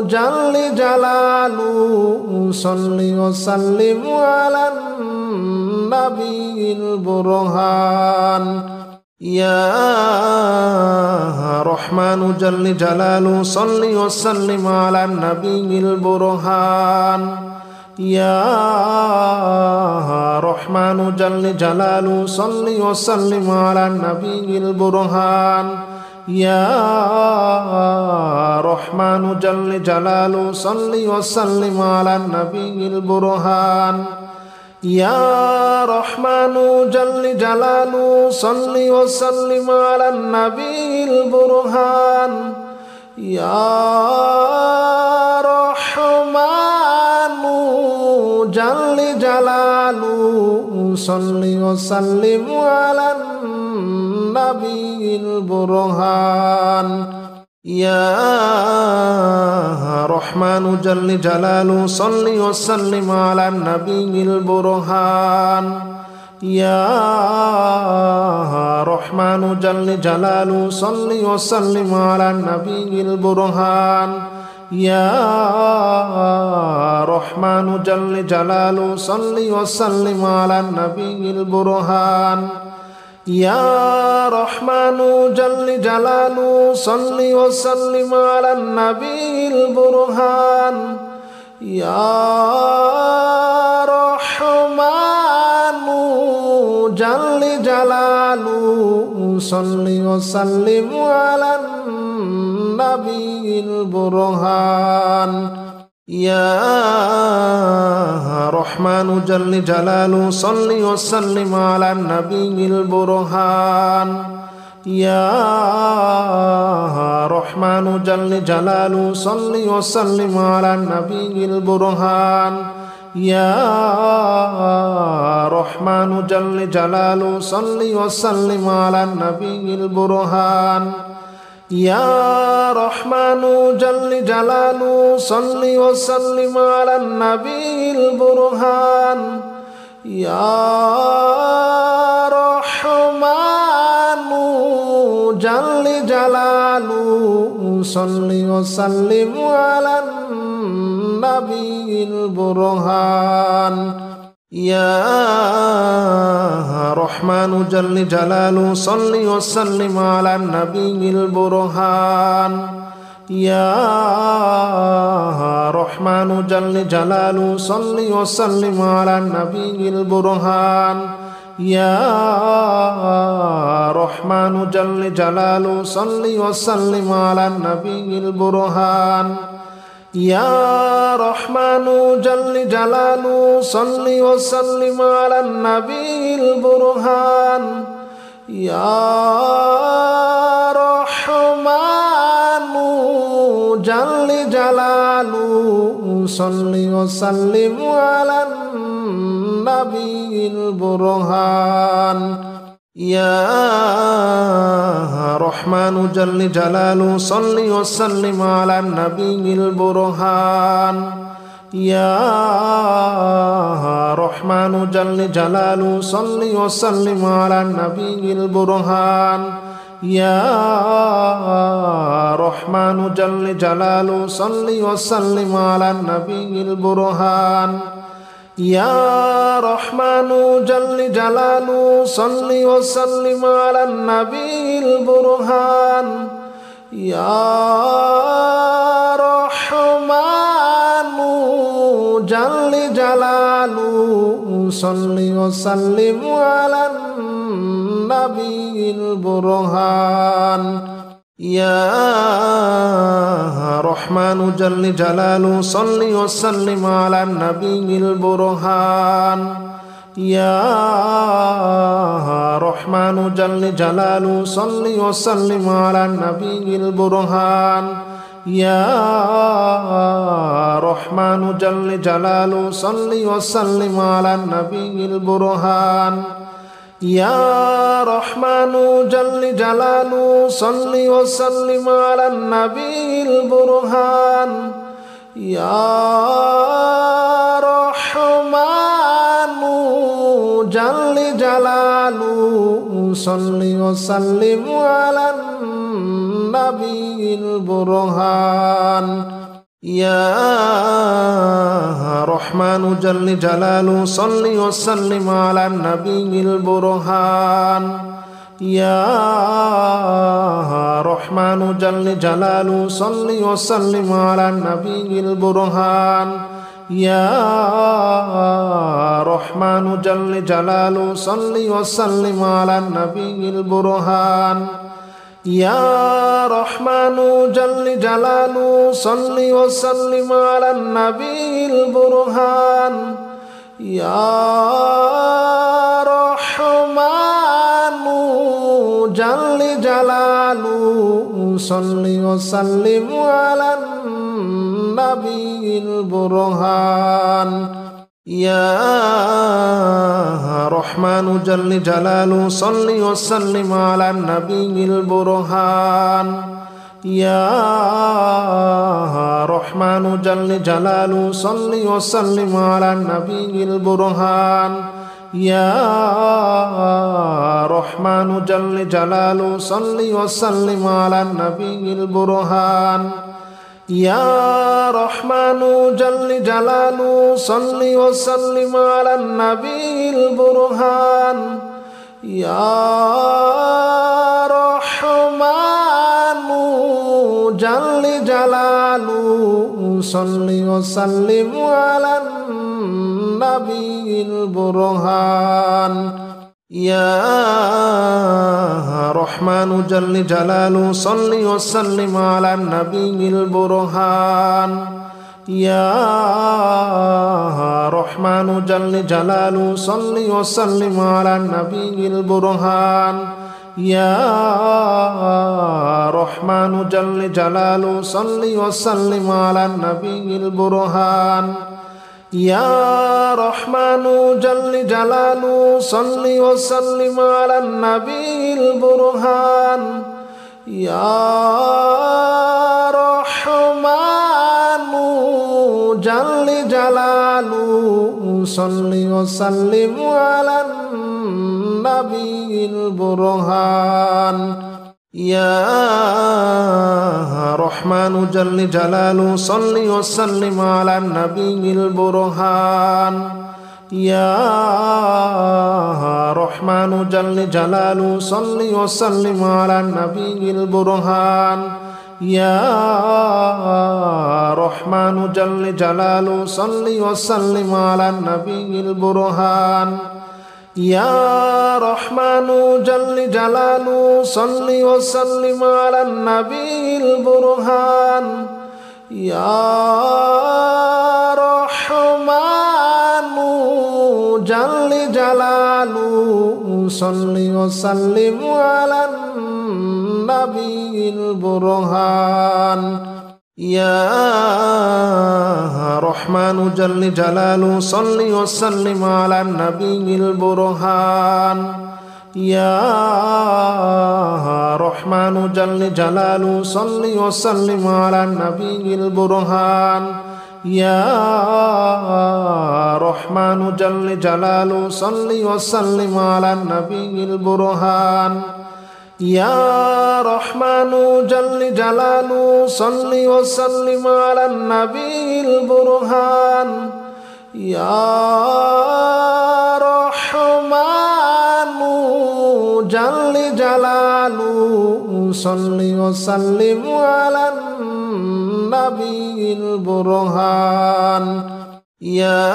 جل جلاله صل وسلم على النبي البرهان يا رحمن جل جلاله صل وسلم على النبي البرهان يا رحمن جل جلاله صل وسلم على النبي البرهان يا رحمن جل جلاله صل وسلم على النبي البرهان يا رحمن جل جلاله صل وسلم على النبي البرهان يا رحمن جل جلاله صل وسلم على النبي البرهان يا رحمن جل جلاله صل وسلم على النبي البرهان يا رحمن جل جلاله صل وسلم على النبي البرهان يا رحمن جل جلاله صل وسلم على النبي البرهان يا رحمن جل جلاله صل وسلم على النبي البرهان يا رحمن جل جلاله صل وسلم على النبي البرهان يا رحمن جل جلاله صل وسلم على النبي البرهان يا رحمن جل جلاله صل وسلم على النبي البرهان يا رحمن جل جلاله صل وسلم على النبي البرهان يا رحمن جل جلاله صل وسلم على النبي البرهان يا رحمن جل جلاله صل وسلم على النبي البرهان يا رحمن جل جلاله صل وسلم على النبي البرهان يا رحمن جل جلاله صل وسلم على النبي البرهان يا رحمن جل جلاله صل وسلم على النبي البرهان يا رحمن جل جلاله صل وسلم على النبي البرهان يا رحمن جل جلاله صل وسلم على النبي البرهان يا رحمن جل جلاله صل وسلم على النبي البرهان يا رحمن جل جلاله صل وسلم على النبي البرهان يا رحمن جل جلاله صل وسلم على النبي البرهان يا رحمن جل جلاله صل وسلم على النبي البرهان يا رحمن جل جلاله صل وسلم على النبي البرهان يا رحمن جل جلاله صل وسلم على النبي البرهان يا رحمن جل جلاله صل وسلم على النبي البرهان يا رحمن جل جلاله صل وسلم على النبي البرهان يا رحمن جل جلاله صل وسلم على النبي البرهان يا رحمن جل جلاله صل وسلم على النبي البرهان يا رحمن جل جلاله صل وسلم على النبي البرهان يا رحمن جل جلاله صل وسلم على النبي البرهان يا رحمن جل جلاله صل وسلم على النبي البرهان يا رحمن جل جلاله صل وسلم على النبي البرهان يا رحمن جل جلاله صل وسلم على النبي البرهان يا رحمن جل جلاله صل وسلم على النبي البرهان يا رحمن جل جلاله صل وسلم على النبي البرهان يا رحمن جل جلاله صل وسلم على النبي البرهان يا رحمن جل جلاله صل وسلم على النبي البرهان يا رحمن جل جلاله صل وسلم على النبي البرهان يا رحمن جل جلاله صل وسلم على النبي البرهان يا رحمن جل جلاله صل وسلم على النبي البرهان يا رحمن جل جلاله صل وسلم على النبي البرهان يا رحمن جل جلاله صل وسلم على النبي البرهان يا رحمن جل جلاله صل وسلم على النبي البرهان يا رحمن جل جلاله صل وسلم على النبي البرهان يا رحمن جل جلاله صل وسلم على النبي البرهان يا رحمن جل جلاله صل وسلم على النبي البرهان يا رحمن جل جلاله صل وسلم على النبي البرهان يا رحمن جل جلاله صل وسلم على النبي البرهان يا رحمن جل جلاله صل وسلم على النبي البرهان يا رحمن جل جلاله صل وسلم على النبي البرهان يا رحمن جل جلاله صل وسلم على النبي البرهان يا رحمن جل جلاله صل وسلم على النبي البرهان يا رحمن جل جلاله صل وسلم على النبي البرهان يا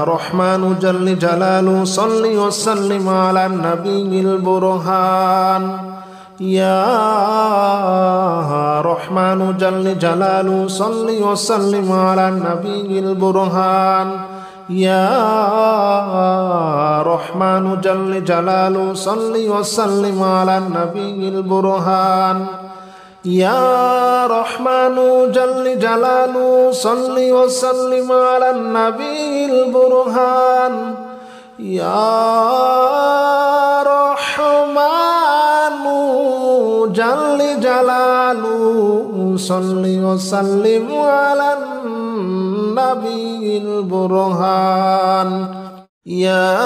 رحمن جل جلاله صل وسلم على النبي البرهان يا رحمن جل جلاله صل وسلم على النبي البرهان يا رحمن جل جلاله صل وسلم على النبي البرهان يا رحمن جل جلاله صل وسلم على النبي البرهان يا رحمن جل جلاله صل وسلم على النبي البرهان يا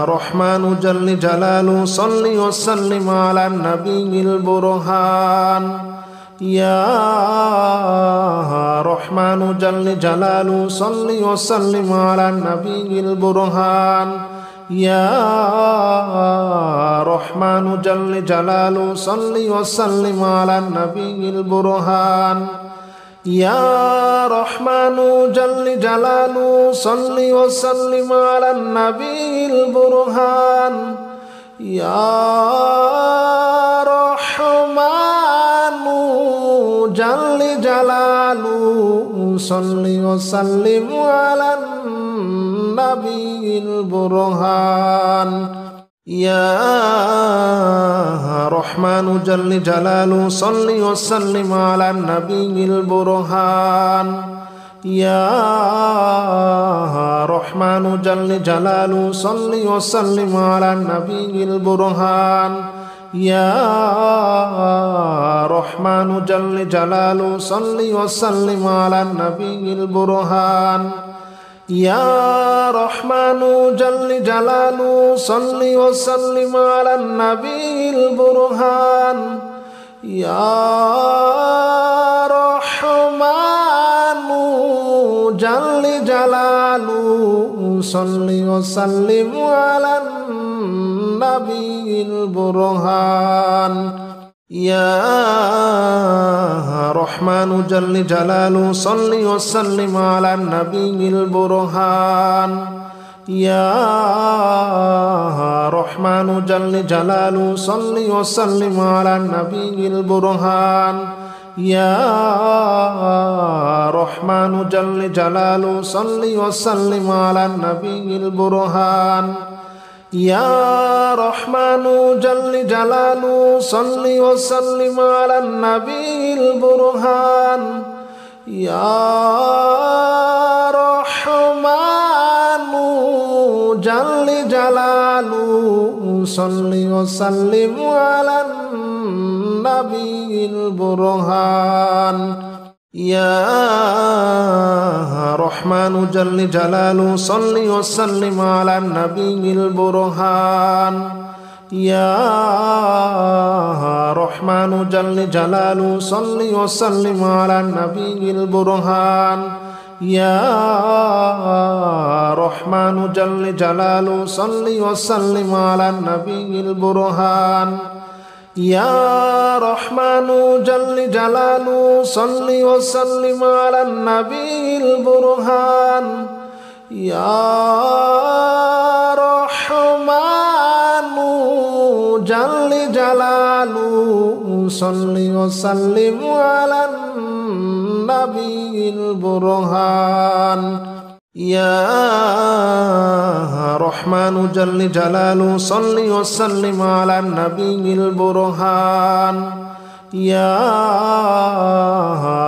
رحمن جل جلاله صل وسلم على النبي البرهان يا رحمن جل جلاله صل وسلم على النبي البرهان يا رحمن جل جلاله صل وسلم على النبي البرهان يا رحمن جل جلاله صل وسلم على النبي البرهان يا رحمن جل جلاله صل وسلم على النبي البرهان يا رحمن جل جلاله صل وسلم على النبي البرهان يا رحمن جل جلاله صل وسلم على النبي البرهان يا رحمن جل جلاله صل وسلم على النبي البرهان يا رحمن جل جلاله صل وسلم على النبي البرهان يا رحمن جل جلاله صل وسلم على النبي البرهان يا رحمن جل جلاله صل وسلم على النبي البرهان يا رحمن جل جلاله صل وسلم على النبي البرهان يا رحمن جل جلاله صل وسلم على النبي البرهان يا رحمن جل جلاله صل وسلم على النبي البرهان يا رحمن جل جلاله صل وسلم على النبي البرهان يا رحمن جل جلاله صل وسلم على النبي البرهان يا رحمن جل جلاله صل وسلم على النبي البرهان يا رحمن جل جلاله صل وسلم على النبي البرهان يا رحمن جل جلاله صل وسلم على النبي البرهان يا رحمن جل جلاله صل وسلم على النبي البرهان يا رحمن جل جلاله صل وسلم على النبي البرهان يا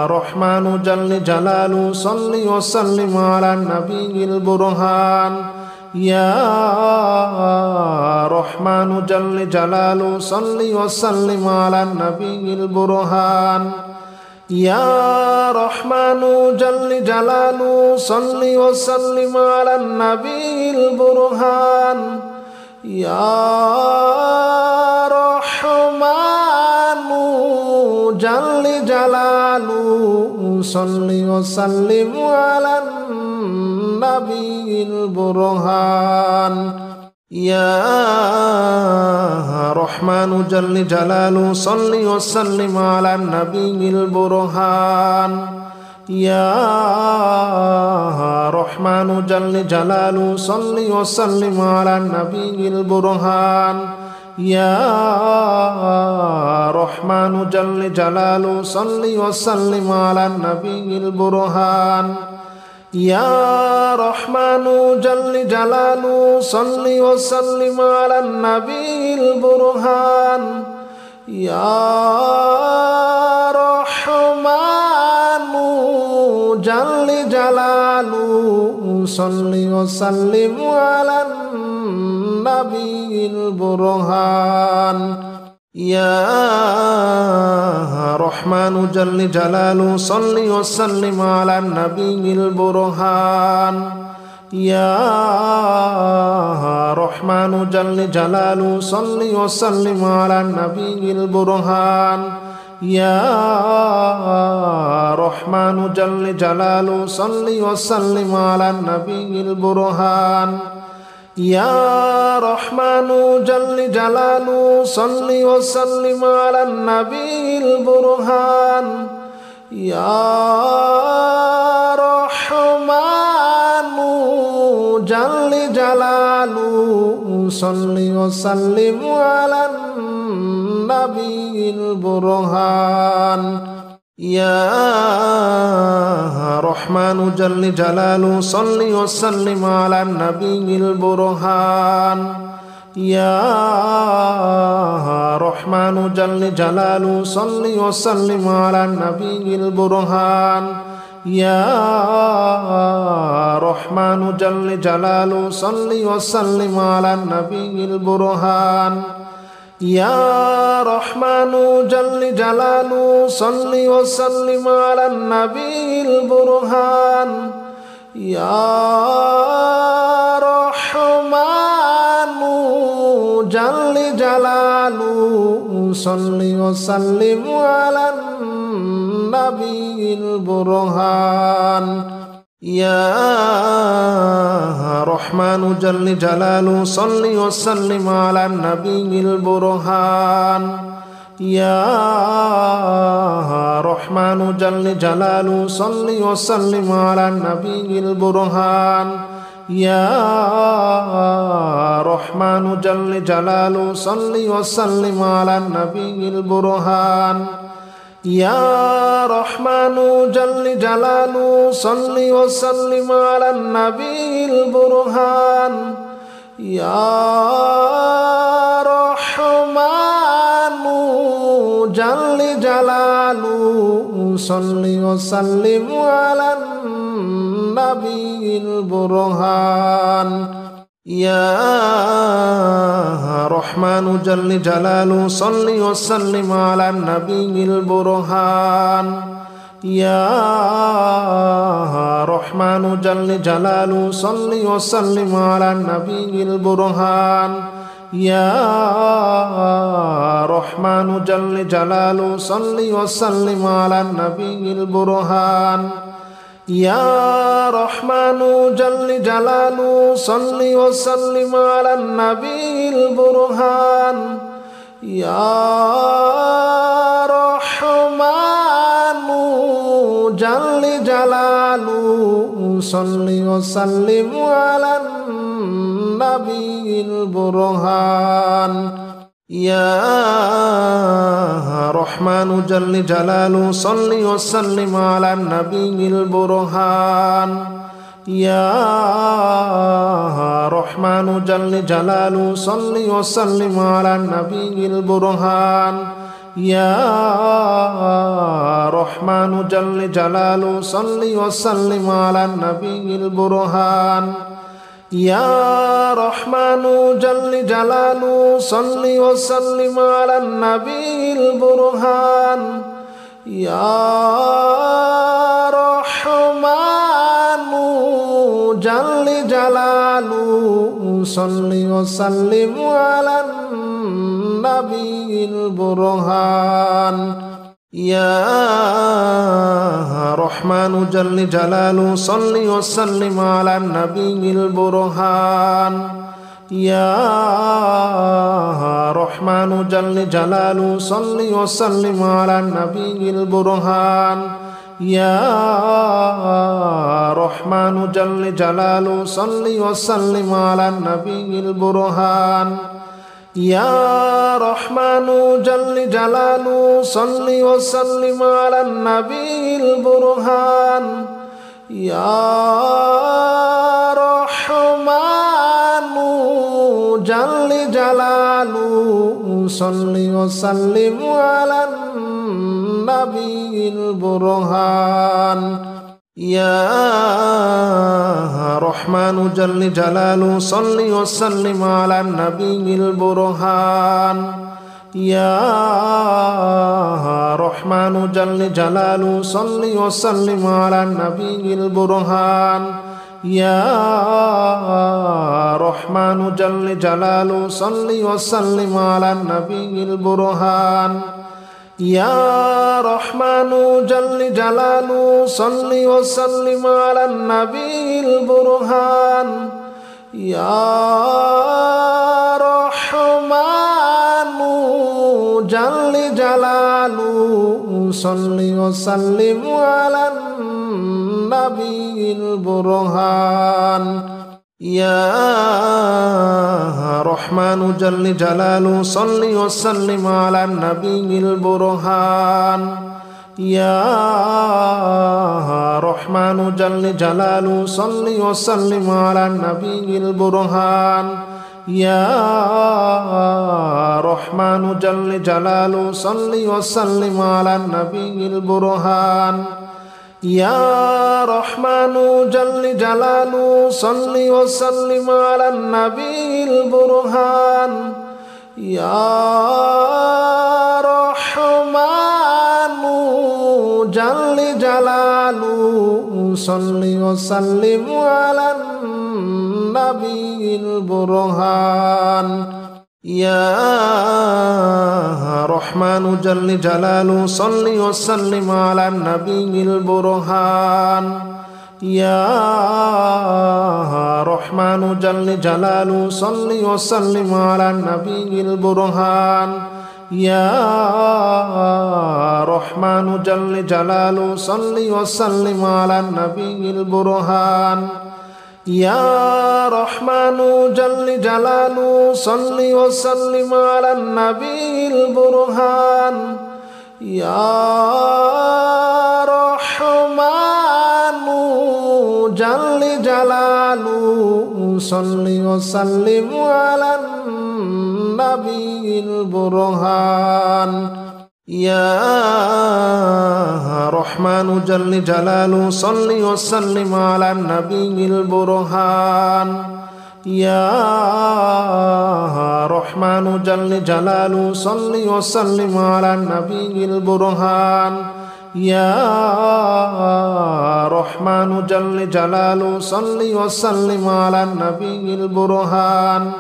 رحمن جل جلاله صل وسلم على النبي البرهان يا رحمن جل جلاله صل وسلم على النبي البرهان يا رحمن جل جلاله صل وسلم على النبي البرهان يا رحمن جل جلاله صل وسلم على النبي البرهان يا رحمن جل جلاله صل وسلم على النبي البرهان يا رحمن جل جلاله صل وسلم على النبي البرهان يا رحمن جل جلاله صل وسلم على النبي البرهان يا رحمن جل جلاله صل وسلم على النبي البرهان يا رحمن جل جلاله صل وسلم على النبي البرهان يا رحمن جل جلاله صل وسلم على النبي البرهان يا رحمن جل جلاله صل وسلم على النبي البرهان يا رحمن جل جلاله صل وسلم على النبي البرهان يا رحمن جل جلاله صل وسلم على النبي البرهان يا رحمن جل جلاله صل وسلم على النبي البرهان يا رحمن جل جلاله صل وسلم على النبي البرهان يا رحمن جل جلاله صل وسلم على النبي البرهان يا رحمن جل جلاله صل وسلم على النبي البرهان يا رحمن جل جلاله صل وسلم على النبي البرهان يا رحمن جل جلاله صل وسلم على النبي البرهان يا رحمن جل جلاله صل وسلم على النبي البرهان يا رحمن جل جلاله صل وسلم على النبي البرهان يا رحمن جل جلاله صل وسلم على النبي البرهان يا رحمن جل جلاله صل وسلم على النبي البرهان يا رحمن جل جلاله صل وسلم على النبي البرهان يا رحمن جل جلاله صل وسلم على النبي البرهان يا رحمن جل جلاله صل وسلم على النبي البرهان يا رحمن جل جلاله صل وسلم على النبي البرهان يا رحمن جل جلاله صل وسلم على النبي البرهان يا رحمن جل جلاله صل وسلم على النبي البرهان يا رحمن جل جلاله صل وسلم على النبي البرهان يا رحمن جل جلاله صل وسلم على النبي البرهان يا رحمن جل جلاله صل وسلم على النبي البرهان يا رحمن جل جلاله صل وسلم على النبي البرهان يا رحمن جل جلاله صل وسلم على النبي البرهان يا رحمن جل جلاله صل وسلم على النبي البرهان يا رحمن جل جلاله صل وسلم على النبي البرهان يا رحمن جل جلاله صل وسلم على النبي البرهان يا رحمن جل جلاله صل وسلم على النبي البرهان يا رحمن جل جلاله صل وسلم على النبي البرهان يا رحمن جل جلاله صل وسلم على النبي البرهان يا رحمن جل جلاله صل وسلم على النبي البرهان يا رحمن جل جلاله صل وسلم على النبي البرهان يا رحمن جل جلاله صل وسلم على النبي البرهان يا رحمن جل جلاله صل وسلم على النبي البرهان يا رحمن جل جلاله صل وسلم على النبي البرهان يا رحمن جل جلاله صل وسلم على النبي البرهان يا رحمن جل جلاله صل وسلم على النبي البرهان يا رحمن جل جلاله صل وسلم على النبي البرهان يا رحمن جل جلاله صل وسلم على النبي البرهان يا رحمن جل جلاله صل وسلم على النبي البرهان يا رحمن جل جلاله صل وسلم على النبي البرهان يا رحمن جل جلاله صل وسلم على النبي البرهان يا رحمن جل جلاله صل وسلم على النبي البرهان يا رحمن جل جلاله صل وسلم على النبي البرهان يا رحمن جل جلاله صل وسلم على النبي البرهان يا رحمن جل جلاله صل وسلم على النبي البرهان يا رحمن جل جلاله صل وسلم على النبي البرهان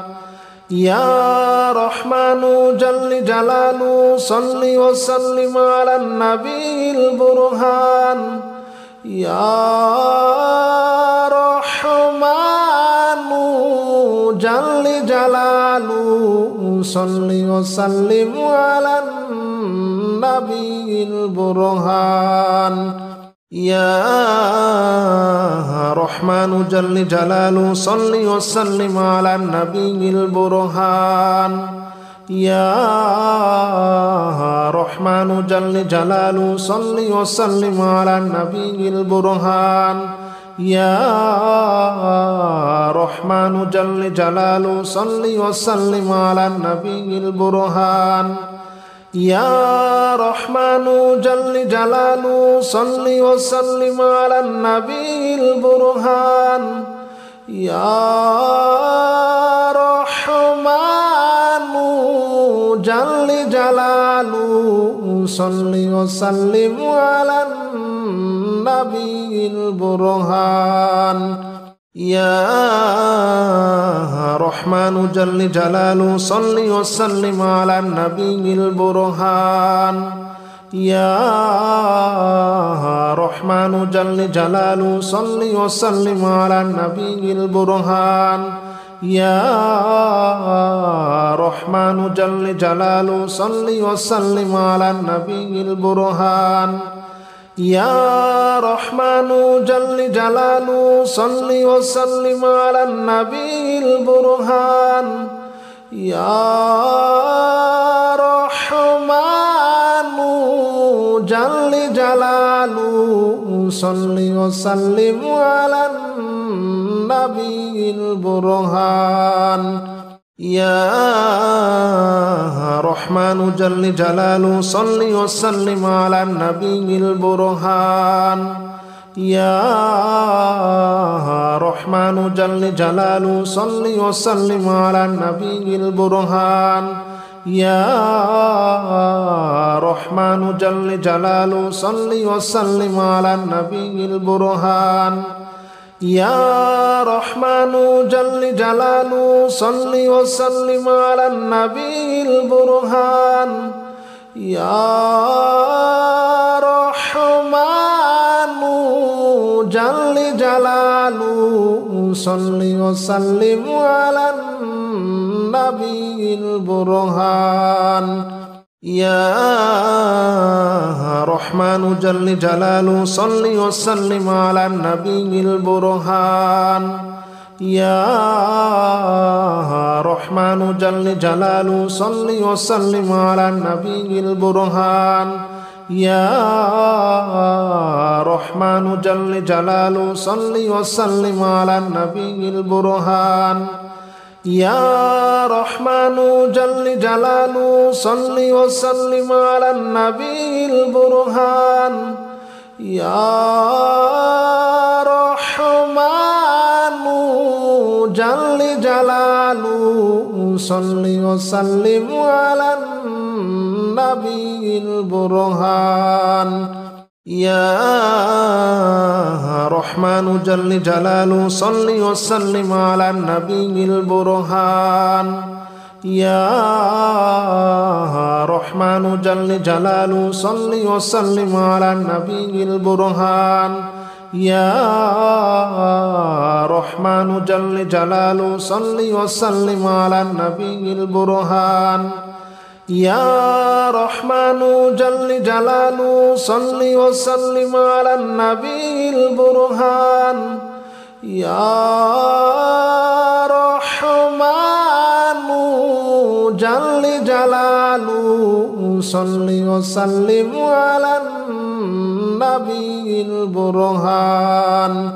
يا رحمن جل جلاله صل وسلم على النبي البرهان يا رحمن جل جلاله صل وسلم على النبي البرهان يا رحمن جل جلاله صل وسلم على النبي البرهان يا رحمن جل جلاله صل وسلم على النبي البرهان يا رحمن جل جلاله صل وسلم على النبي البرهان يا رحمن جل جلاله صل وسلم على النبي البرهان يا رحمن جل جلاله صل وسلم على النبي البرهان يا رحمن جل جلاله صل وسلم على النبي البرهان يا رحمن جل جلاله صل وسلم على النبي البرهان يا رحمن جل جلاله صل وسلم على النبي البرهان يا رحمن جل جلاله صل وسلم على النبي البرهان يا رحمن جل جلاله صل وسلم على النبي البرهان يا رحمن جل جلاله صل وسلم على النبي البرهان يا رحمن جل جلاله صل وسلم على النبي البرهان يا رحمن جل جلاله صل وسلم على النبي البرهان يا رحمن جل جلاله صل وسلم على النبي البرهان يا رحمن جل جلاله صل وسلم على النبي البرهان يا رحمن جل جلاله صل وسلم على النبي البرهان يا رحمن جل جلاله صل وسلم على النبي البرهان يا رحمن جل جلاله صل وسلم على النبي البرهان يا رحمن جل جلاله صل وسلم على النبي البرهان يا رحمن جل جلاله صل وسلم على النبي البرهان يا رحمن جل جلاله صل وسلم على النبي البرهان يا رحمن جل جلاله صل وسلم على النبي البرهان يا رحمن جل جلاله صل وسلم على النبي البرهان يا رحمن جل جلاله صل وسلم على النبي البرهان يا رحمن جل جلاله صل وسلم على النبي البرهان